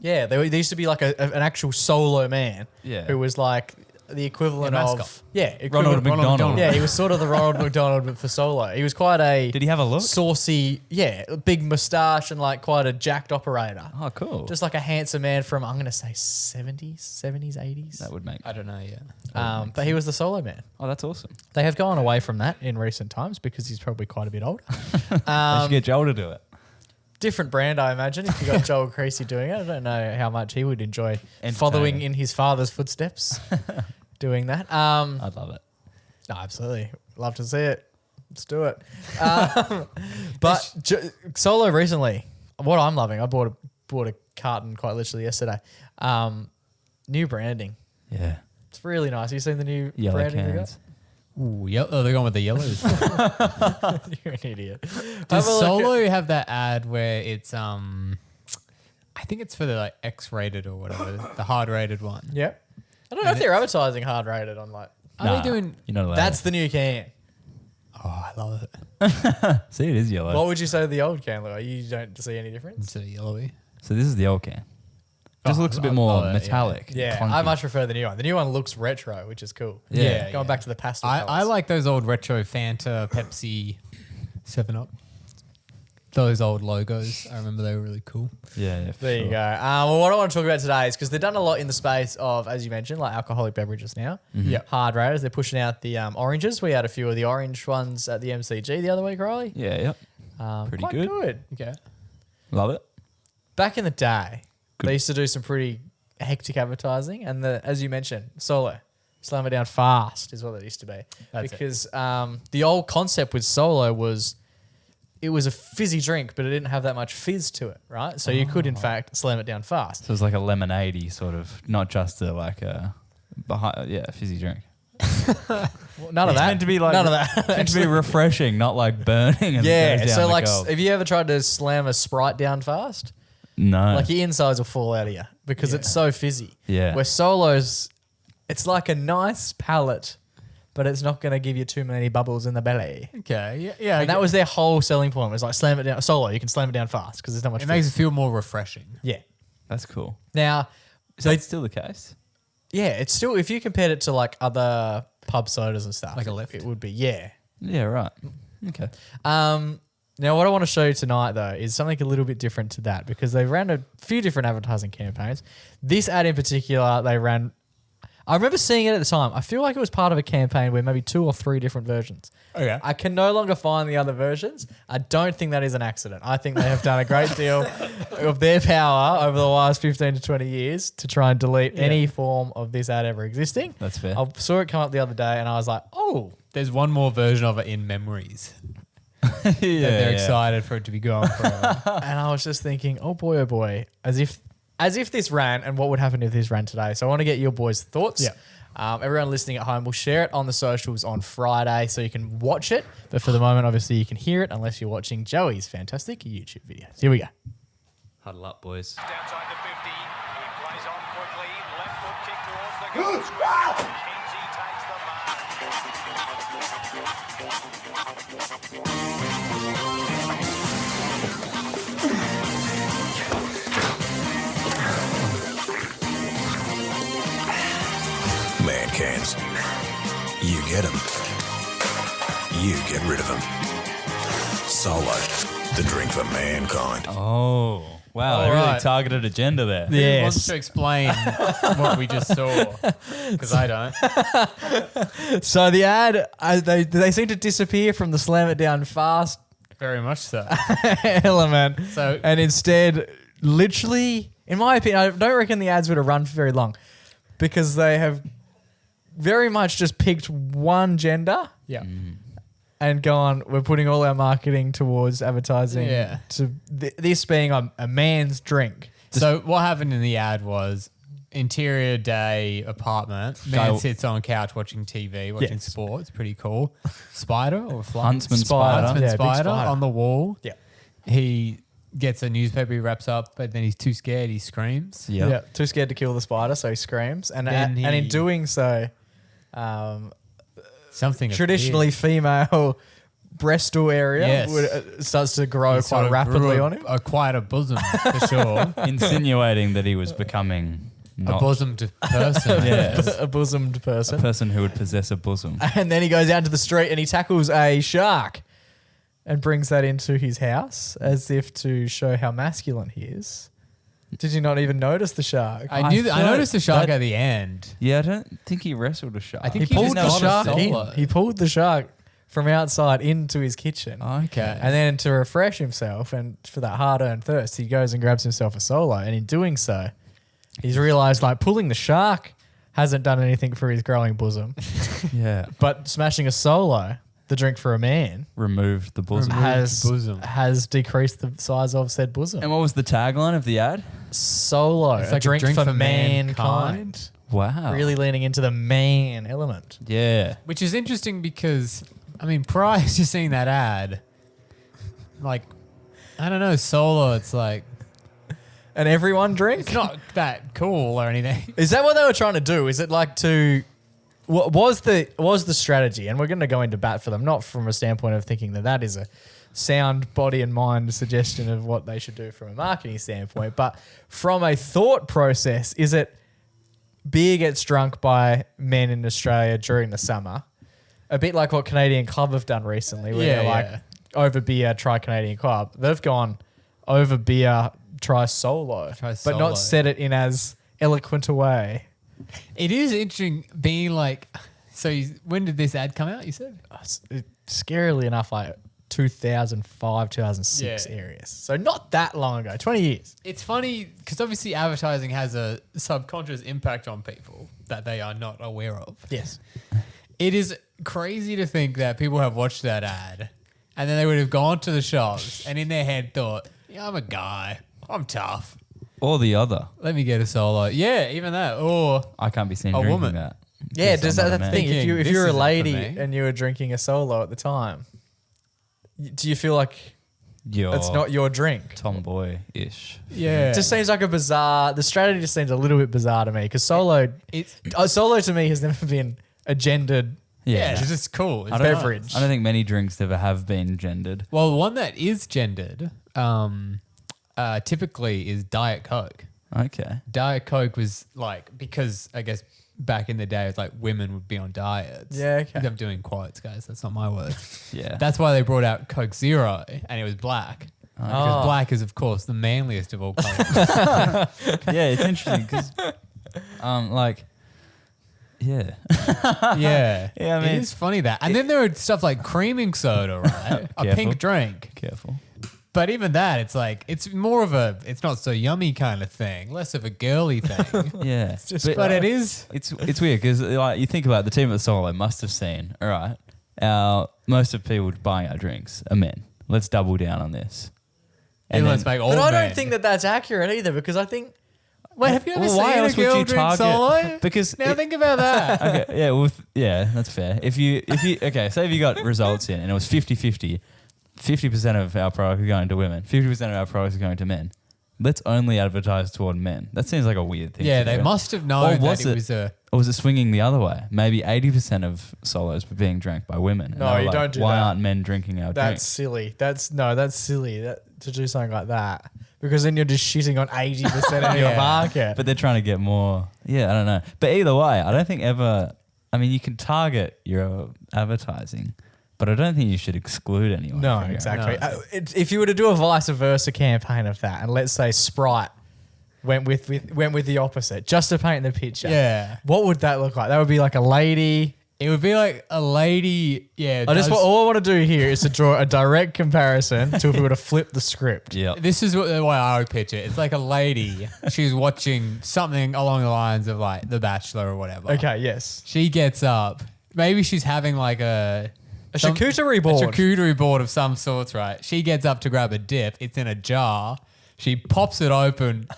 Yeah, there used to be like an actual Solo Man Yeah. who was like the equivalent Yeah, of... mascot. Yeah, Ronald equivalent- McDonald. Yeah, he was sort of the Ronald McDonald, but for Solo. He was quite a... Did he have a look? Saucy, yeah, big moustache and like quite a jacked operator. Oh, cool. Just like a handsome man from, I'm going to say 70s, 80s. that would make. I don't know, yeah. But he was the Solo Man. Oh, that's awesome. They have gone away from that in recent times because he's probably quite a bit older. I should get Joel to do it. Different brand, I imagine, if you got Joel Creasy doing it. I don't know how much he would enjoy Entertaining. following in his father's footsteps doing that. I'd love it. No, absolutely. Love to see it. Let's do it. But Solo recently, what I'm loving, I bought a carton quite literally yesterday. New branding. Yeah. It's really nice. You seen the new Yellow branding they got? cans. Ooh, they're going with the yellows. You're an idiot. Does Have a look Solo have that ad where it's I think it's for the like X-rated or whatever, the hard-rated one. Yep. I don't know if they're advertising hard rated on like. Are they doing? You're not allowed. That's the new can. Oh, I love it. See, it is yellow. What would you say the old can look like? You don't see any difference? It's a yellowy. So this is the old can. Just Oh, looks a bit I more love it, yeah. metallic. Yeah, clunky. I much prefer the new one. The new one looks retro, which is cool. Yeah, Going back to the pastel I colours. like those old retro Fanta, Pepsi, 7-Up. Those old logos. I remember they were really cool. Yeah, for There you sure. go. Well, what I want to talk about today is because they've done a lot in the space of, as you mentioned, like alcoholic beverages now. Mm-hmm. Yeah. Hard raters. They're pushing out the oranges. We had a few of the orange ones at the MCG the other week, Riley. Yeah, Pretty quite good. Okay. Love it. Back in the day, Good. they used to do some pretty hectic advertising, and as you mentioned, Solo, slam it down fast is what it used to be. That's because the old concept with Solo was it was a fizzy drink, but it didn't have that much fizz to it, right? So you could, in fact, slam it down fast. So it's like a lemonade sort of, not just a fizzy drink. Well, none of It's that. meant to be like none of that. It's meant to be refreshing, not like burning. And Yeah. goes down So the like, gullet. have you ever tried to slam a Sprite down fast? No. Like your insides will fall out of you because it's so fizzy. Yeah. Where Solo's, it's like a nice palate, but it's not going to give you too many bubbles in the belly. Okay, yeah. And that was their whole selling point. Was like slam it down. Solo, you can slam it down fast because there's not much. It makes fizz. it feel more refreshing. Yeah. That's cool. Now, Is that still the case? yeah, it's still, if you compared it to like other pub sodas and stuff, Like a Lift? it would be, yeah. Yeah, right. Okay. Now, what I want to show you tonight, though, is something a little bit different to that because they ran a few different advertising campaigns. This ad in particular, they ran. I remember seeing it at the time. I feel like it was part of a campaign where maybe 2 or 3 different versions. Okay. I can no longer find the other versions. I don't think that is an accident. I think they have done a great deal of their power over the last 15 to 20 years to try and delete any form of this ad ever existing. That's fair. I saw it come up the other day and I was like, oh, There's one more version of it in Memories. Yeah, They're excited for it to be gone forever. and I was just thinking, oh boy, as if this ran and what would happen if this ran today. So I want to get your boys' thoughts. Yeah. Everyone listening at home, we'll share it on the socials on Friday so you can watch it. But for the moment, obviously, you can hear it unless you're watching Joey's fantastic YouTube videos. Here we go. Huddle up, boys. Outside the 50, he plays on quickly, left foot kick towards the goal square. Kinsey takes the mark. Man cans. You get them. You get rid of them. Solo, the drink for mankind. Oh, Wow, they really targeted a gender there. Who wants to explain what we just saw? Because I don't. So the ad, they seem to disappear from the slam it down fast Very much so. element. So- and instead, literally, in my opinion, I don't reckon the ads would have run for very long because they have very much just picked one gender Yeah. and gone, we're putting all our marketing towards advertising to this being a man's drink. So what happened in the ad was interior day apartment. Man sits on couch watching TV, watching sports. Pretty cool. Spider or fly? Huntsman spider. Huntsman Yeah, big spider spider. on the wall. Yeah. He gets a newspaper he wraps up, but then he's too scared. He screams. Yeah. Too scared to kill the spider, so he screams. And Then and in he- doing so, Something traditionally female breastal area Yes. starts to grow appears. He sort quite of rapidly grew on him. quite a bosom for sure. Insinuating that he was becoming A not bosomed person. Yes. A bosomed a person. person who would possess a bosom. And then he goes out to the street and he tackles a shark and brings that into his house as if to show how masculine he is. Did you not even notice the shark? I knew. I thought noticed the shark that- at the end. Yeah, I don't think he wrestled a shark. I think He pulled the just got a shark in. solo. He pulled the shark from outside into his kitchen. Okay. And then to refresh himself and for that hard-earned thirst, he goes and grabs himself a solo. And in doing so, he's realised like pulling the shark hasn't done anything for his growing bosom. Yeah. But smashing a solo, the drink for a man, Removed the bosom. has decreased the size of said bosom. And what was the tagline of the ad? Solo, It's a like drink for mankind. Wow. Really leaning into the man element. Yeah. Which is interesting because, I mean, prior to seeing that ad, like, I don't know, solo, it's like, And everyone drink? it's not that cool or anything. Is that what they were trying to do? Is it like to what was the strategy? And we're going to go into bat for them, not from a standpoint of thinking that is a sound body and mind suggestion of what they should do from a marketing standpoint, but from a thought process, is it beer gets drunk by men in Australia during the summer, a bit like what Canadian Club have done recently, where they're like over beer, try Canadian Club. They've gone over beer, try solo, but solo. not said it in as eloquent a way. It is interesting being like, so when did this ad come out, you said? Scarily enough, like 2005, 2006 areas. So not that long ago, 20 years. It's funny because obviously advertising has a subconscious impact on people that they are not aware of. Yes. It is crazy to think that people have watched that ad and then they would have gone to the shops and in their head thought, yeah, I'm a guy. I'm tough. Or the other. Let me get a solo. Yeah, even that. Or I can't be seen A drinking woman. that. Yeah, Because does I'm that not a the thing? man. If Thinking, you're a this isn't for lady me. and you were drinking a solo at the time, do you feel like You're it's not your drink? tomboy-ish. yeah. It just seems like the strategy just seems a little bit bizarre to me because solo to me has never been a gendered yeah, it's just cool. It's beverage. I don't think many drinks ever have been gendered. Well, one that is gendered typically is Diet Coke. Okay. Diet Coke was like, because I guess back in the day, it's like women would be on diets. Yeah, okay. I'm doing quotes, guys. That's not my words. Yeah. That's why they brought out Coke Zero and it was black. Because black is, of course, the manliest of all colors. Yeah, it's interesting because, yeah. yeah. Yeah, I mean- it is funny that. And then there are stuff like creaming soda, right? A Careful. pink drink. Careful. But even that, it's like, it's more of a, it's not so yummy kind of thing, less of a girly thing. Yeah. But it is. It's weird because like you think about it, the team at Solo must have seen, all right, most of people buying our drinks are men. Let's double down on this. And let's make all But I men. don't think that that's accurate either because I think Wait, have you ever Well, why seen a else would girl you drink target- solo? because Now it- think about that. Okay, yeah, well, yeah, that's fair. If you okay, say if you got results in and it was 50-50, 50% of our products are going to women, 50% of our products are going to men. Let's only advertise toward men. That seems like a weird thing. Yeah, to they do. must have known Or was that it was a. Or was it swinging the other way? Maybe 80% of solos were being drank by women. And No, they were you like, don't do why that. aren't men drinking our that's drinks? silly. That's silly to do something like that because then you're just shitting on 80% of your Yeah. market. But they're trying to get more. Yeah, I don't know. But either way, I don't think ever. I mean, you can target your advertising But I don't think you should exclude anyone. No, from going. exactly. If you were to do a vice versa campaign of that, and let's say Sprite went with the opposite, just to paint the picture. Yeah. What would that look like? That would be like a lady. It would be like a lady. Yeah. All I want to do here is to draw a direct comparison to if we were to flip the script. Yeah. This is the way I would picture it. It's like a lady. She's watching something along the lines of like The Bachelor or whatever. Okay, yes. She gets up. Maybe she's having like a charcuterie board. A charcuterie board of some sorts, right? She gets up to grab a dip. It's in a jar. She pops it open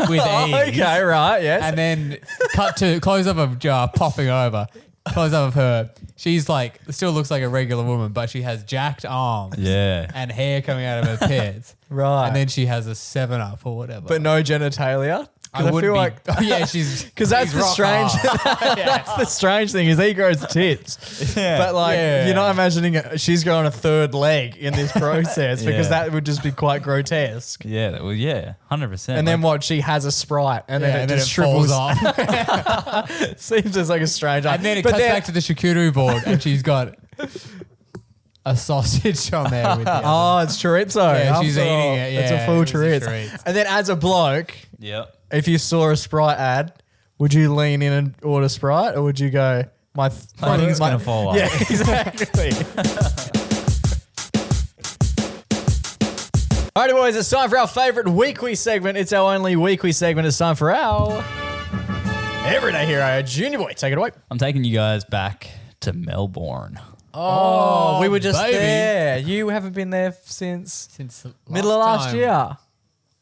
with ease. Okay, right, yes. And then cut to close up of jar, popping over. Close up of her. She's like, still looks like a regular woman, but she has jacked arms. Yeah. And hair coming out of her pits. Right. And then she has a 7-Up or whatever. But no genitalia. I I feel wouldn't like be, yeah, she's because that's she's the rock strange. hard. That's the strange thing is he grows tits, but like Yeah. you're not imagining she's growing a third leg in this process because Yeah. that would just be quite grotesque. Yeah. Well, yeah. 100%. And then what? She has a Sprite, and then Yeah, it and then just it falls shrivels off. Seems just like a strange. And then it but cuts back to the charcuterie board and she's got a sausage on there with the Oh, it's chorizo. Yeah, she's After eating all. it, It's a yeah, full it's a chorizo. chorizo. And then as a bloke, Yep. if you saw a Sprite ad, would you lean in and order Sprite, or would you go, my thing's gonna fall off? Yeah, exactly. Alrighty, boys, it's time for our favourite weekly segment. It's our only weekly segment. It's time for our Everyday Hero, Junior Boy. Take it away. I'm taking you guys back to Melbourne. Oh, we were just baby. there. You haven't been there since since middle of last time. year.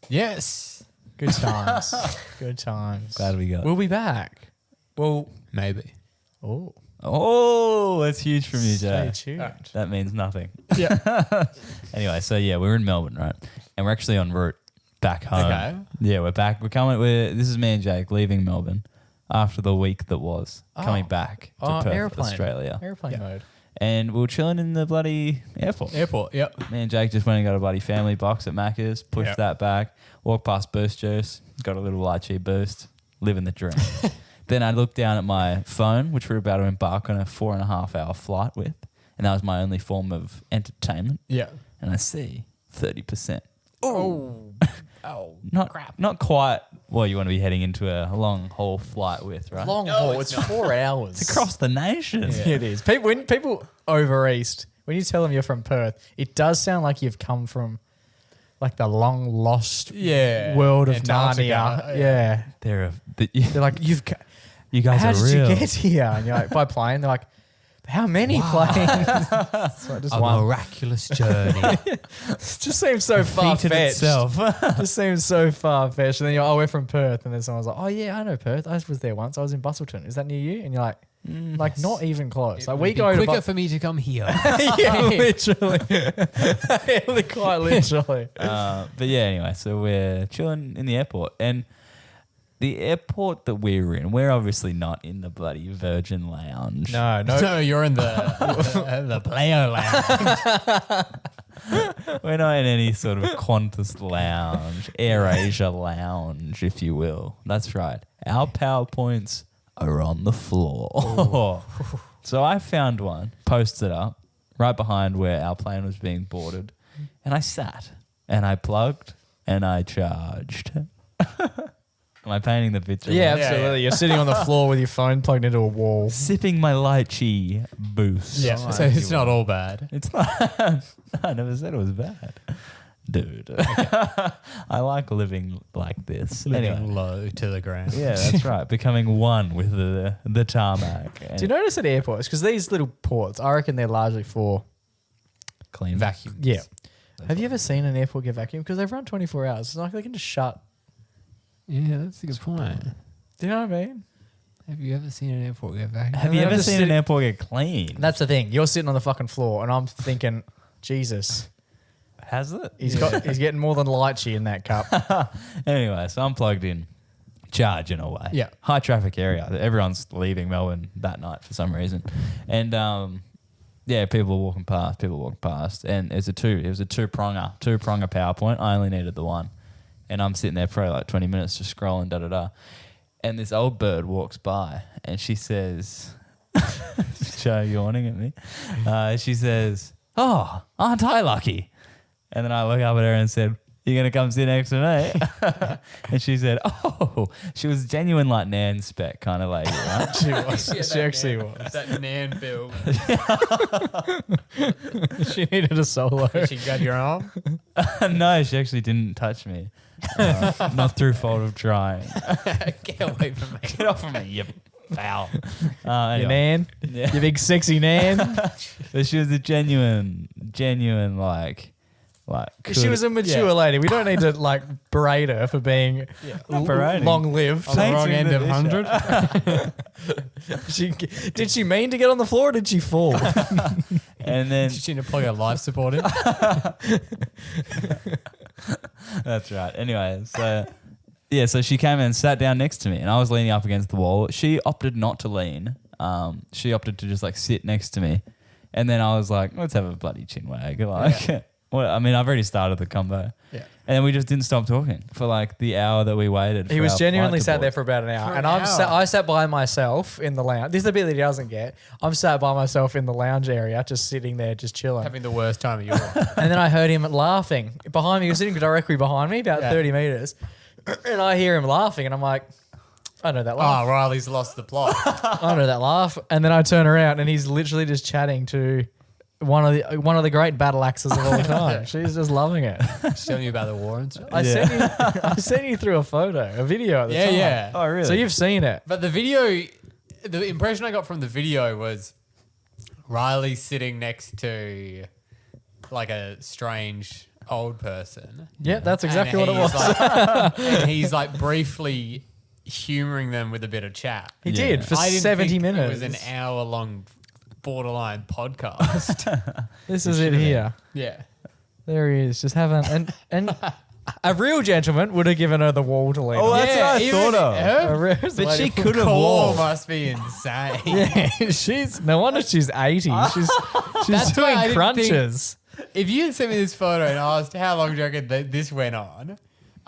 Yes. Good times. Good times. Glad we got. We'll be back. Well, Maybe. oh, Oh, that's huge from you, stay Jay. tuned. That means nothing. Yeah. Anyway, so yeah, we're in Melbourne, right? And we're actually en route back home. Okay. Yeah, we're back. We're coming. This is me and Jake leaving Melbourne after the week that was coming back to Perth, airplane. Australia. Airplane mode. And we were chilling in the bloody airport. Airport. Yep. Me and Jake just went and got a bloody family box at Macca's, pushed Yep. that back, walked past Boost Juice, got a little lychee boost, living the dream. Then I looked down at my phone, which we're about to embark on a 4.5-hour flight with, and that was my only form of entertainment. Yeah. And I see 30%. Oh. Not quite what you want to be heading into a long haul flight with, right? Long haul. It's 4 hours. It's across the nation. It is. When people over east, when you tell them you're from Perth, it does sound like you've come from like the long lost world of Antarctica. Narnia. Yeah. They're They're like, you guys how are did real. you get here? And you're like, by plane. They're like, how many planes? So just A one. miraculous journey. It just seems so far Feet in fetched. itself. Just seems so far fetched. And then you're, oh, we're from Perth. And then someone's like, oh, yeah, I know Perth. I was there once. I was in Bustleton. Is that near you? And you're like, like not even close. Like we go to quicker for me to come here. yeah, literally. Quite literally. But yeah, anyway, so we're chilling in the airport. And the airport that we're in, we're obviously not in the bloody Virgin Lounge. No, No, you're in the player lounge. We're not in any sort of Qantas lounge, AirAsia lounge, if you will. That's right. Our PowerPoints are on the floor. So I found one, posted up, right behind where our plane was being boarded. And I sat, and I plugged, and I charged. Am I painting the picture? Yeah, Yeah, absolutely. yeah. You're sitting on the floor with your phone plugged into a wall. Sipping my lychee boost. Yeah, so it's not all bad. It's not. I never said it was bad. Dude. I like living like this. Living Anyway. low to the ground. Yeah, that's right. Becoming one with the tarmac. And Do you notice at airports, because these little ports, I reckon they're largely for clean Vacuum. Yeah. Have you ever seen an airport get vacuumed? Because they've run 24 hours. It's like they can just shut. Yeah, that's a good point. Do you know what I mean? Have you ever seen an airport get vacuumed? Have you I'm ever just seen an sitting- airport get clean? That's the thing. You're sitting on the fucking floor, and I'm thinking, Jesus, Has it? he's getting more than lychee in that cup. Anyway, so I'm plugged in, charging away. Yeah. High traffic area. Everyone's leaving Melbourne that night for some reason. And yeah, people were walking past. And it was a two-pronger PowerPoint. I only needed the one. And I'm sitting there probably like 20 minutes just scrolling, da-da-da. And this old bird walks by and she says, Joe yawning at me. She says, "Oh, aren't I lucky?" And then I look up at her and said, "You're going to come sit next to me?" And she said, "Oh," she was genuine like Nan spec kind of lady, right? She was. Yeah, She actually was. That Nan build. She needed a solo. She grabbed your arm. No, she actually didn't touch me. Not through fault of trying. Get away from me. Get off of me, you foul. Your Anyway. Nan. Yeah. Your big sexy Nan. But she was a genuine like. She was a mature lady. We don't need to like berate her for being berating. long lived. On the wrong Painting end the of 100. Did she mean to get on the floor or did she fall? And then She need to plug her life support in. that's right. Anyway, so she came and sat down next to me, and I was leaning up against the wall. She opted not to lean. She opted to just like sit next to me, and then I was like, "Let's have a bloody chin wag." Like, well, I mean, I've already started the combo. Yeah. And then we just didn't stop talking for like the hour that we waited. He for was our genuinely flight to sat board. there for about an hour. For And an hour? I sat by myself in the lounge. This is the bit that he doesn't get. I'm sat by myself in the lounge area, just sitting there, just chilling. Having the worst time of your life. And then I heard him laughing behind me. He was sitting directly behind me, about 30 meters. And I hear him laughing, and I'm like, I know that laugh. Oh, Riley's lost the plot. I know that laugh. And then I turn around, and he's literally just chatting to one of the great battle axes of all time. She's just loving it. She's telling you about the war and stuff. I sent you through a video at the time. Yeah. Oh, really? So you've seen it. But the video, the impression I got from the video was Riley sitting next to like a strange old person. Yeah, that's exactly what it was. And he's like briefly humoring them with a bit of chat. He Yeah. did for I didn't 70 think minutes. It was an hour-long borderline podcast. This is it here. Yeah. There he is, just having and a real gentleman would have given her the wall to lean. Oh, on. that's what I even thought of. her A real But lady she full- could have core walked. must be insane. Yeah, she's no wonder she's 80. She's That's why I doing didn't crunches. If you had sent me this photo and asked how long do you reckon this went on,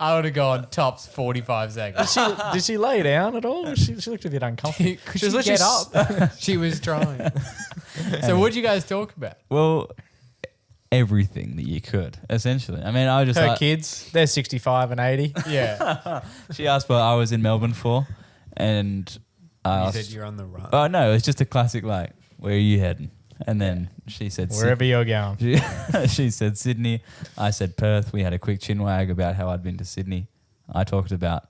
I would have gone tops 45 seconds. Did she lay down at all? She looked a bit uncomfortable. Could She was she get literally up? She was trying. So what did you guys talk about? Well, everything that you could, essentially. I mean, I just Her kids, they're 65 and 80. Yeah. she asked what I was in Melbourne for, and I You asked, said you're on the run. oh no, it's just a classic like, where are you heading? And then she said Wherever you're going. She said Sydney. I said Perth. We had a quick chinwag about how I'd been to Sydney. I talked about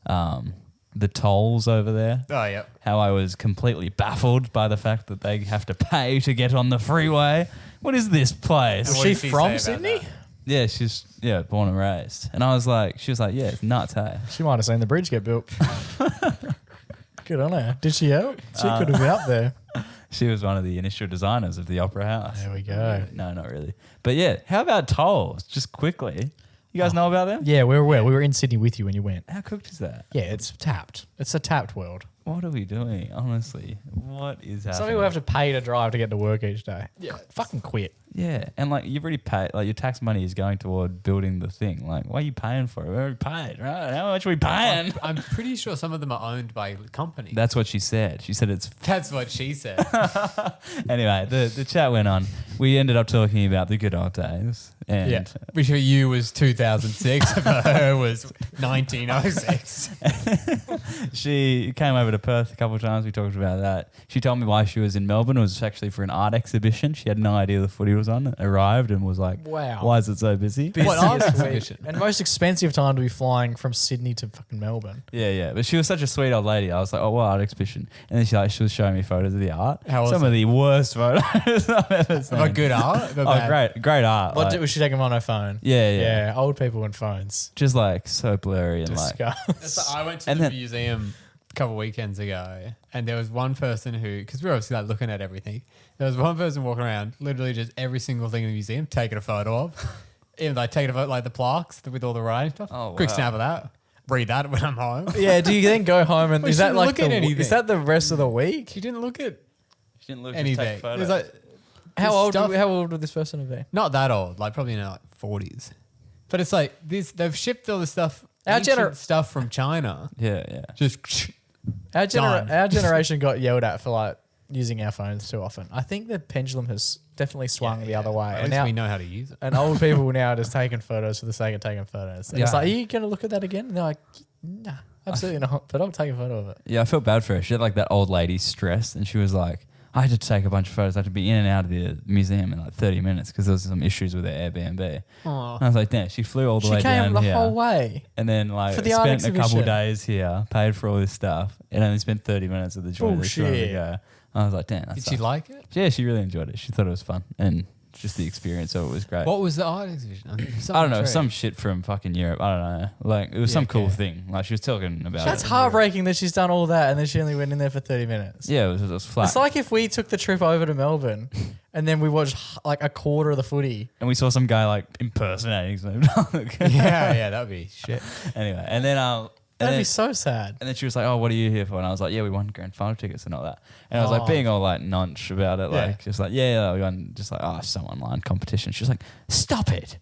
the tolls over there. Oh, yep. How I was completely baffled by the fact that they have to pay to get on the freeway. What is this place? Was What she did she from say about Sydney? that? Yeah, she's born and raised. And I was like, she was like, yeah, it's nuts, hey. She might have seen the bridge get built. Good on her. Did she help? She could have been up there. She was one of the initial designers of the Opera House. There we go. No, not really. But yeah, how about tolls? Just quickly. You guys know about them? Yeah, we were in Sydney with you when you went. How cooked is that? Yeah, it's tapped. It's a tapped world. What are we doing? Honestly, what is happening? Some people have to pay to drive to get to work each day. Yeah. Fucking quit. Yeah, and like you've already paid, like your tax money is going toward building the thing. Like, why are you paying for it? We already paid, right? How much are we paying? I'm pretty sure some of them are owned by companies. That's what she said. She said it's. That's what she said. Anyway, the chat went on. We ended up talking about the good old days, and Yeah. Which for you was 2006, for her was 1906. she came over to Perth a couple of times. We talked about that. She told me why she was in Melbourne. It was actually for an art exhibition. She had no idea the footy was on. Arrived and was like, Wow. why is it so busy?" What art Busiest exhibition? week. And most expensive time to be flying from Sydney to fucking Melbourne. Yeah. But she was such a sweet old lady. I was like, oh, what art exhibition? And then she was showing me photos of the art. How was Some it? of the worst photos I've ever seen. But good art? But Oh, bad? great art. What like- was she taking on her phone? yeah. Yeah, old people and phones. Just like so blurry and like. Discuss. So I went to And the then- museum a couple of weekends ago, and there was one person who, because we were obviously like looking at everything, there was one person walking around, literally just every single thing in the museum, taking a photo of. Even like taking a photo, like the plaques with all the writing stuff. Oh, Quick wow. snap of that. Read that when I'm home. Yeah, do you then go home and We is that shouldn't like look at anything. is that the rest of the week? She didn't look at She didn't look anything. Just take photos. There's like How old stuff- how old would this person have been? not that old, like probably in their like 40s. But it's like this. They've shipped all this stuff, Our ancient stuff from China. yeah. Just Our, Done. our generation got yelled at for like using our phones too often. I think the pendulum has definitely swung the other way. At And least now, we know how to use it. and old people now are just taking photos for the sake of taking photos. And it's Yeah. like, are you going to look at that again? And they're like, nah, absolutely not. But I'll take a photo of it. Yeah, I felt bad for her. She had like that old lady stressed, and she was like, I had to take a bunch of photos. I had to be in and out of the museum in like 30 minutes because there was some issues with her Airbnb. And I was like, damn, she flew all the She way came down the here. whole way. And then like For the art spent a couple exhibition. days here, paid for all this stuff, and only spent 30 minutes of the joy that she wanted to Bullshit. go. I was like, damn, that Did she sucks. like it? Yeah, she really enjoyed it. She thought it was fun, and just the experience of it was great. What was the art exhibition? I don't know, some shit from fucking Europe. I don't know. Like, it was some cool thing. Like, she was talking about That's it. heartbreaking that she's done all that and then she only went in there for 30 minutes. Yeah, it was flat. It's like if we took the trip over to Melbourne and then we watched like a quarter of the footy. and we saw some guy like impersonating some. yeah, that would be shit. Anyway, and then That'd be so sad. And then she was like, "Oh, what are you here for?" And I was like, "Yeah, we won grand final tickets and all that." And I was like being all like nonch about it, like just like, "Yeah, we won." Just like, "Oh, some online competition." She was like, "Stop it,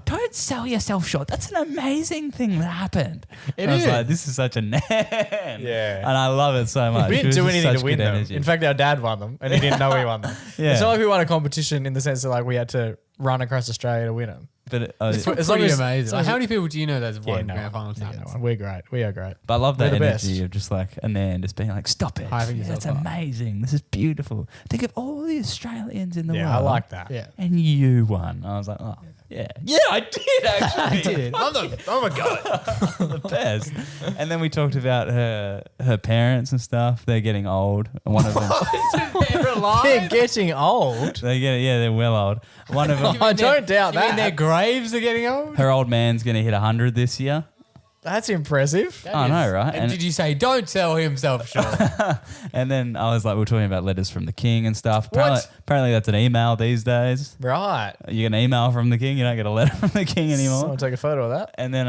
don't sell yourself short. That's an amazing thing that happened." It And I was is. like, "This is such a nan." Yeah. and I love it so much. We She didn't was do just anything such to win good them. energy. In fact, our dad won them and he didn't know he won them. Yeah. It's not like we won a competition in the sense that like we had to run across Australia to win them. but As Pretty long as- amazing. as Like, long how as- many people do you know that's Yeah, won no grand one. final No, tickets? no one. We're great. We are great. But I love We're that the energy best. of just like a nan just being like, "Stop it! Hyping yourself That's up. amazing. This is beautiful. Think of all the Australians in the Yeah, world." I like that. Yeah. And you won. I was like, "Oh, yeah, yeah, I did actually. Oh my god. the best." And then we talked about her parents and stuff. They're getting old. And one of them, They're getting old. they're well old. One of them, I don't doubt You mean their that. graves are getting old? her old man's gonna hit 100 this year. That's impressive. I know, right? And did you say don't sell himself short? And then I was like, we are talking about letters from the king and stuff. Apparently that's an email these days. Right. You get an email from the king. You don't get a letter from the king anymore. Someone take a photo of that And then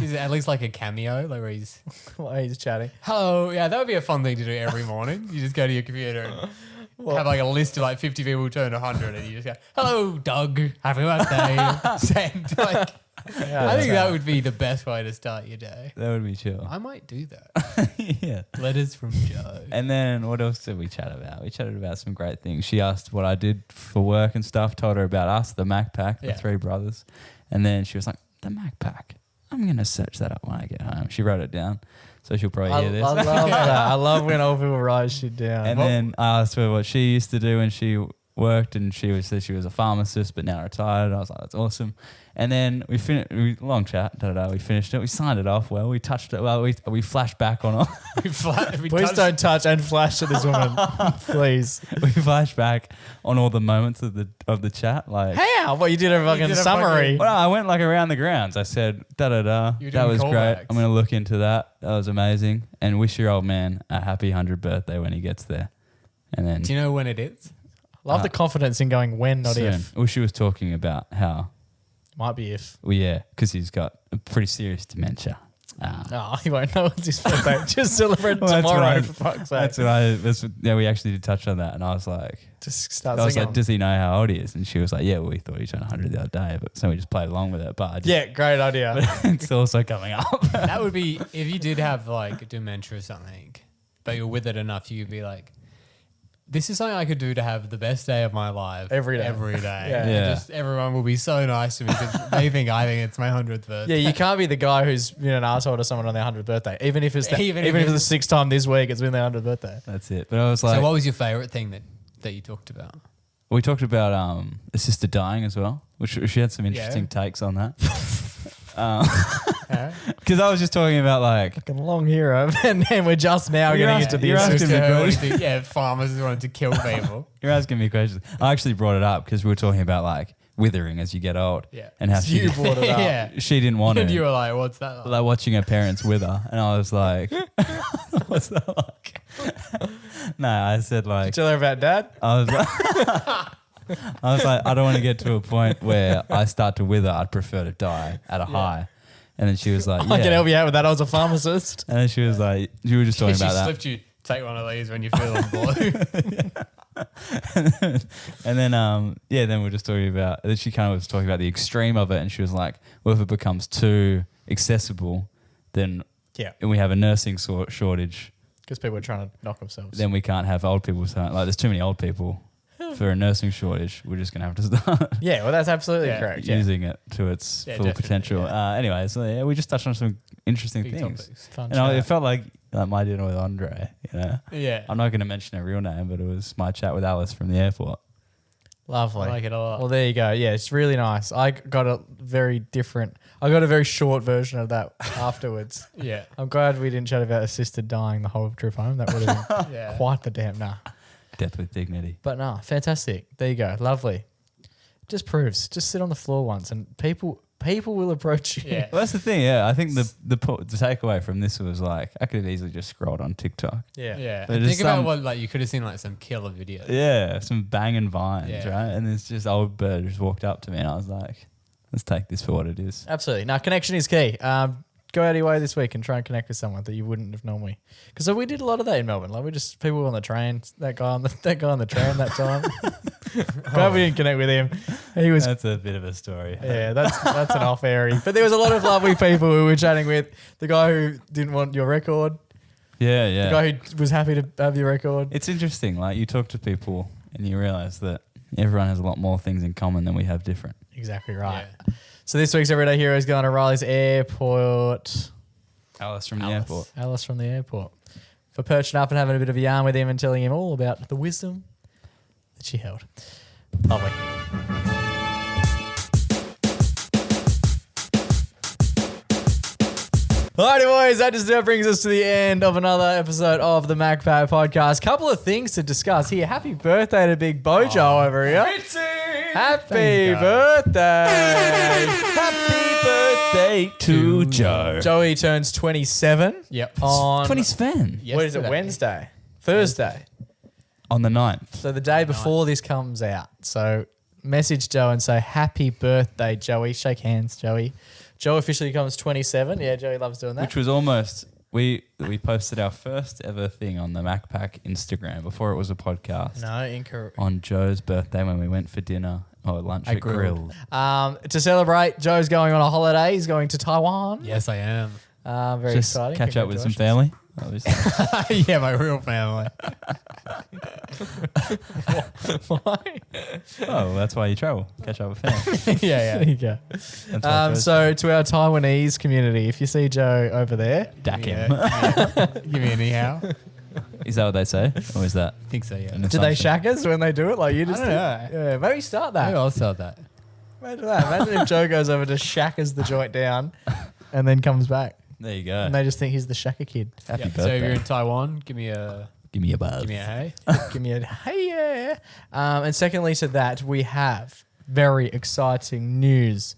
Is it at least like a cameo, like where he's while he's chatting. hello? Yeah, that would be a fun thing to do every morning. You just go to your computer and have like a list of like 50 people who turn 100, and you just go, "Hello, Doug. Happy birthday." Send. Like, I think that would be the best way to start your day. that would be chill. I might do that. Yeah. Letters from Joe. And then what else did we chat about? We chatted about some great things. She asked what I did for work and stuff, told her about us, the MacPack, the Yeah. three brothers. And then she was like, the MacPack. I'm going to search that up when I get home. She wrote it down. So she'll probably I hear this. love that. I love when old people write shit down. And then I asked her what she used to do when she worked, and she said she was a pharmacist but now retired. I was like, that's awesome. And then we finished, long chat, we finished it. We signed it off well. We touched it well. We flashed back on all. Please don't touch and flash at this woman, please. We flashed back on all the moments of the chat. Like, How? What you did a fucking did a summary. well, no, I went like around the grounds. I said, You were That doing was great. callbacks. I'm going to look into that. That was amazing. And wish your old man a happy 100th birthday when he gets there. And then Do you know when it is? Love the confidence in going when, not soon. if. Well, she was talking about how, Might be if. well, yeah, because he's got a pretty serious dementia. Oh, he won't know it's his birthday. Just celebrate Well, that's tomorrow, right. for fuck's That's sake. what we actually did touch on that. And I was like, Just start I was singing. like, does he know how old he is? And she was like, yeah, well, we thought he turned 100 the other day. But so we just played along with it. But I just, Yeah, great idea. it's also coming up. That would be if you did have like dementia or something, but you're with it enough, you'd be like, this is something I could do to have the best day of my life Every day. Every day. Yeah. And Yeah. just everyone will be so nice to me because I think it's my 100th birthday. Yeah, you can't be the guy who's been an asshole to someone on their 100th birthday. Even if it's Even even if if it's the it's- sixth time this week, it's been their 100th birthday. That's it. But I was like, So what was your favorite thing that you talked about? we talked about a sister dying as well, which she had some interesting takes on that. Because I was just talking about like, Fucking long hero, and then we're just now You're getting asking- into the you're asking assistant. me Her questions. wanting to- yeah, farmers wanted to kill people. you're asking me questions. I actually brought it up because we were talking about like withering as you get old. Yeah. And how You brought it up. Yeah. she didn't want And to. you were like, what's that? Like watching her parents wither. And I was like, what's that like? No, I said like, Tell her about dad. I was like, I don't want to get to a point where I start to wither. I'd prefer to die at a high. And then she was like, yeah. I can help you out with that. I was a pharmacist. And then she was like, you were just talking She about that. slipped you, take one of these when you're feeling blue. And then, then we're just talking about, then she kind of was talking about the extreme of it. And she was like, well, if it becomes too accessible, then Yeah. and we have a nursing shortage, Because people are trying to knock themselves. then we can't have old people saying, like, there's too many old people for a nursing shortage. We're just going to have to start Yeah, well, that's absolutely correct. Yeah. using it to its full definitely, potential. Anyway, so yeah, we just touched on some interesting Big things. topics. Fun And it chat. felt like my dinner with Andre, you know. Yeah. I'm not going to mention her real name, but it was my chat with Alice from the airport. Lovely. I like it a lot. Well, there you go. Yeah, it's really nice. I got a very short version of that afterwards. Yeah. I'm glad we didn't chat about a sister dying the whole trip home. That would have been Yeah. quite the damn Death with dignity. But no, fantastic. There you go. Lovely. Just proves. Just sit on the floor once and people will approach you. Yeah. Well, that's the thing, yeah. I think the takeaway from this was like, I could have easily just scrolled on TikTok. Yeah. Yeah. But And just think about some- what, like, you could have seen, like, some killer videos. Yeah, some banging vines, Yeah. right? And this just old bird just walked up to me and I was like, let's take this for what it is. Absolutely. Now, connection is key. Go out of your way this week and try and connect with someone that you wouldn't have normally. Because we did a lot of that in Melbourne. Like, we just people on the train. That guy on the train that time. Glad we didn't connect with him. He was. That's a bit of a story. Yeah, that's an off airy. But there was a lot of lovely people who we were chatting with. The guy who didn't want your record. Yeah, The yeah. guy who was happy to have your record. It's interesting. Like, you talk to people and you realize that everyone has a lot more things in common than we have different. Exactly right. Yeah. So this week's Everyday Hero is going to Riley's Airport. Alice from the airport. Alice from the airport. For perching up and having a bit of a yarn with him and telling him all about the wisdom that she held. Lovely. Alrighty, boys, that just about brings us to the end of another episode of the MacPack podcast. Couple of things to discuss here. Happy birthday to Big Bojo over here. Happy birthday. Happy birthday to Joe. Joey turns 27 Yep. on 20 Sven. what is it, Wednesday? Thursday. On the 9th. So the day before this comes out. So message Joe and say, happy birthday, Joey. Shake hands, Joey. Joe officially becomes 27. Yeah, Joey loves doing that. Which was almost, we posted our first ever thing on the MacPack Instagram before it was a podcast. No, incorrect. On Joe's birthday when we went for dinner or lunch at Grill. To celebrate, Joe's going on a holiday. He's going to Taiwan. Yes, I am. Very Just exciting. catch up with some Congratulations. family. Obviously. Yeah, my real family. Why? Oh, that's why you travel. Catch up with family. There you go. That's why Joe's- So to our Taiwanese community, if you see Joe over there, Dack him. Give me an anyhow. Is that what they say? Or is that I think so, yeah. an do they assumption? shack us when they do it? Like you just I don't know. Yeah, maybe start that. Maybe I'll start that. Imagine that. Imagine if Joe goes over to shackers the joint down and then comes back. There you go. And they just think he's the shacker kid. Happy Yeah. So if you're birthday. in Taiwan, give me a buzz. hey. Give me a hey yeah. And secondly to that, we have very exciting news.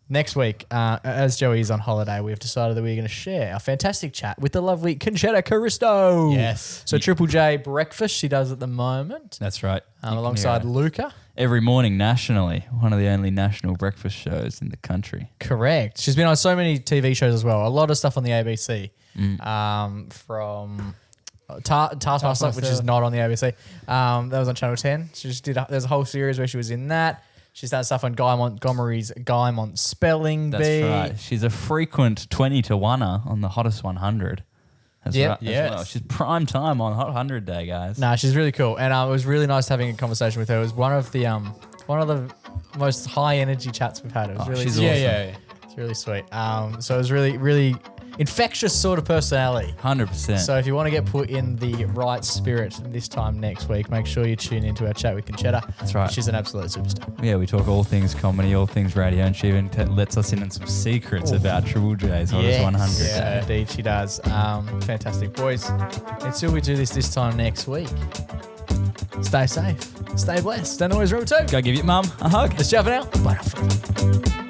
Next week, as Joey's on holiday, we've decided that we're going to share our fantastic chat with the lovely Conchetta Caristo. Yes. So Triple J breakfast she does at the moment, That's right. You can alongside hear Luca. every morning nationally. One of the only national breakfast shows in the country. Correct. She's been on so many TV shows as well. A lot of stuff on the ABC. From Taskmaster, which is not on the ABC. That was on Channel 10. She just did. There's a whole series where she was in that. She's done stuff on Guy Montgomery's Guymont Spelling That's Bee. right. She's a frequent 20 to 1er on the Hottest 100. That's Yep. right. As Yes. well. She's prime time on Hot 100 Day, guys. Nah, she's really cool, and it was really nice having a conversation with her. It was one of the most high energy chats we've had. It was Oh, really she's sweet. awesome. Yeah. It's really sweet. So it was really infectious sort of personality. 100%. So if you want to get put in the right spirit this time next week, make sure you tune into our chat with Conchetta. That's right. She's an absolute superstar. Yeah, we talk all things comedy, all things radio, and she even lets us in on some secrets about Triple J's Hottest 100. Yeah, indeed she does. Fantastic. Boys, until we do this time next week, stay safe, stay blessed, and always remember to Go give your mum a hug. let's jump it out. Bye now.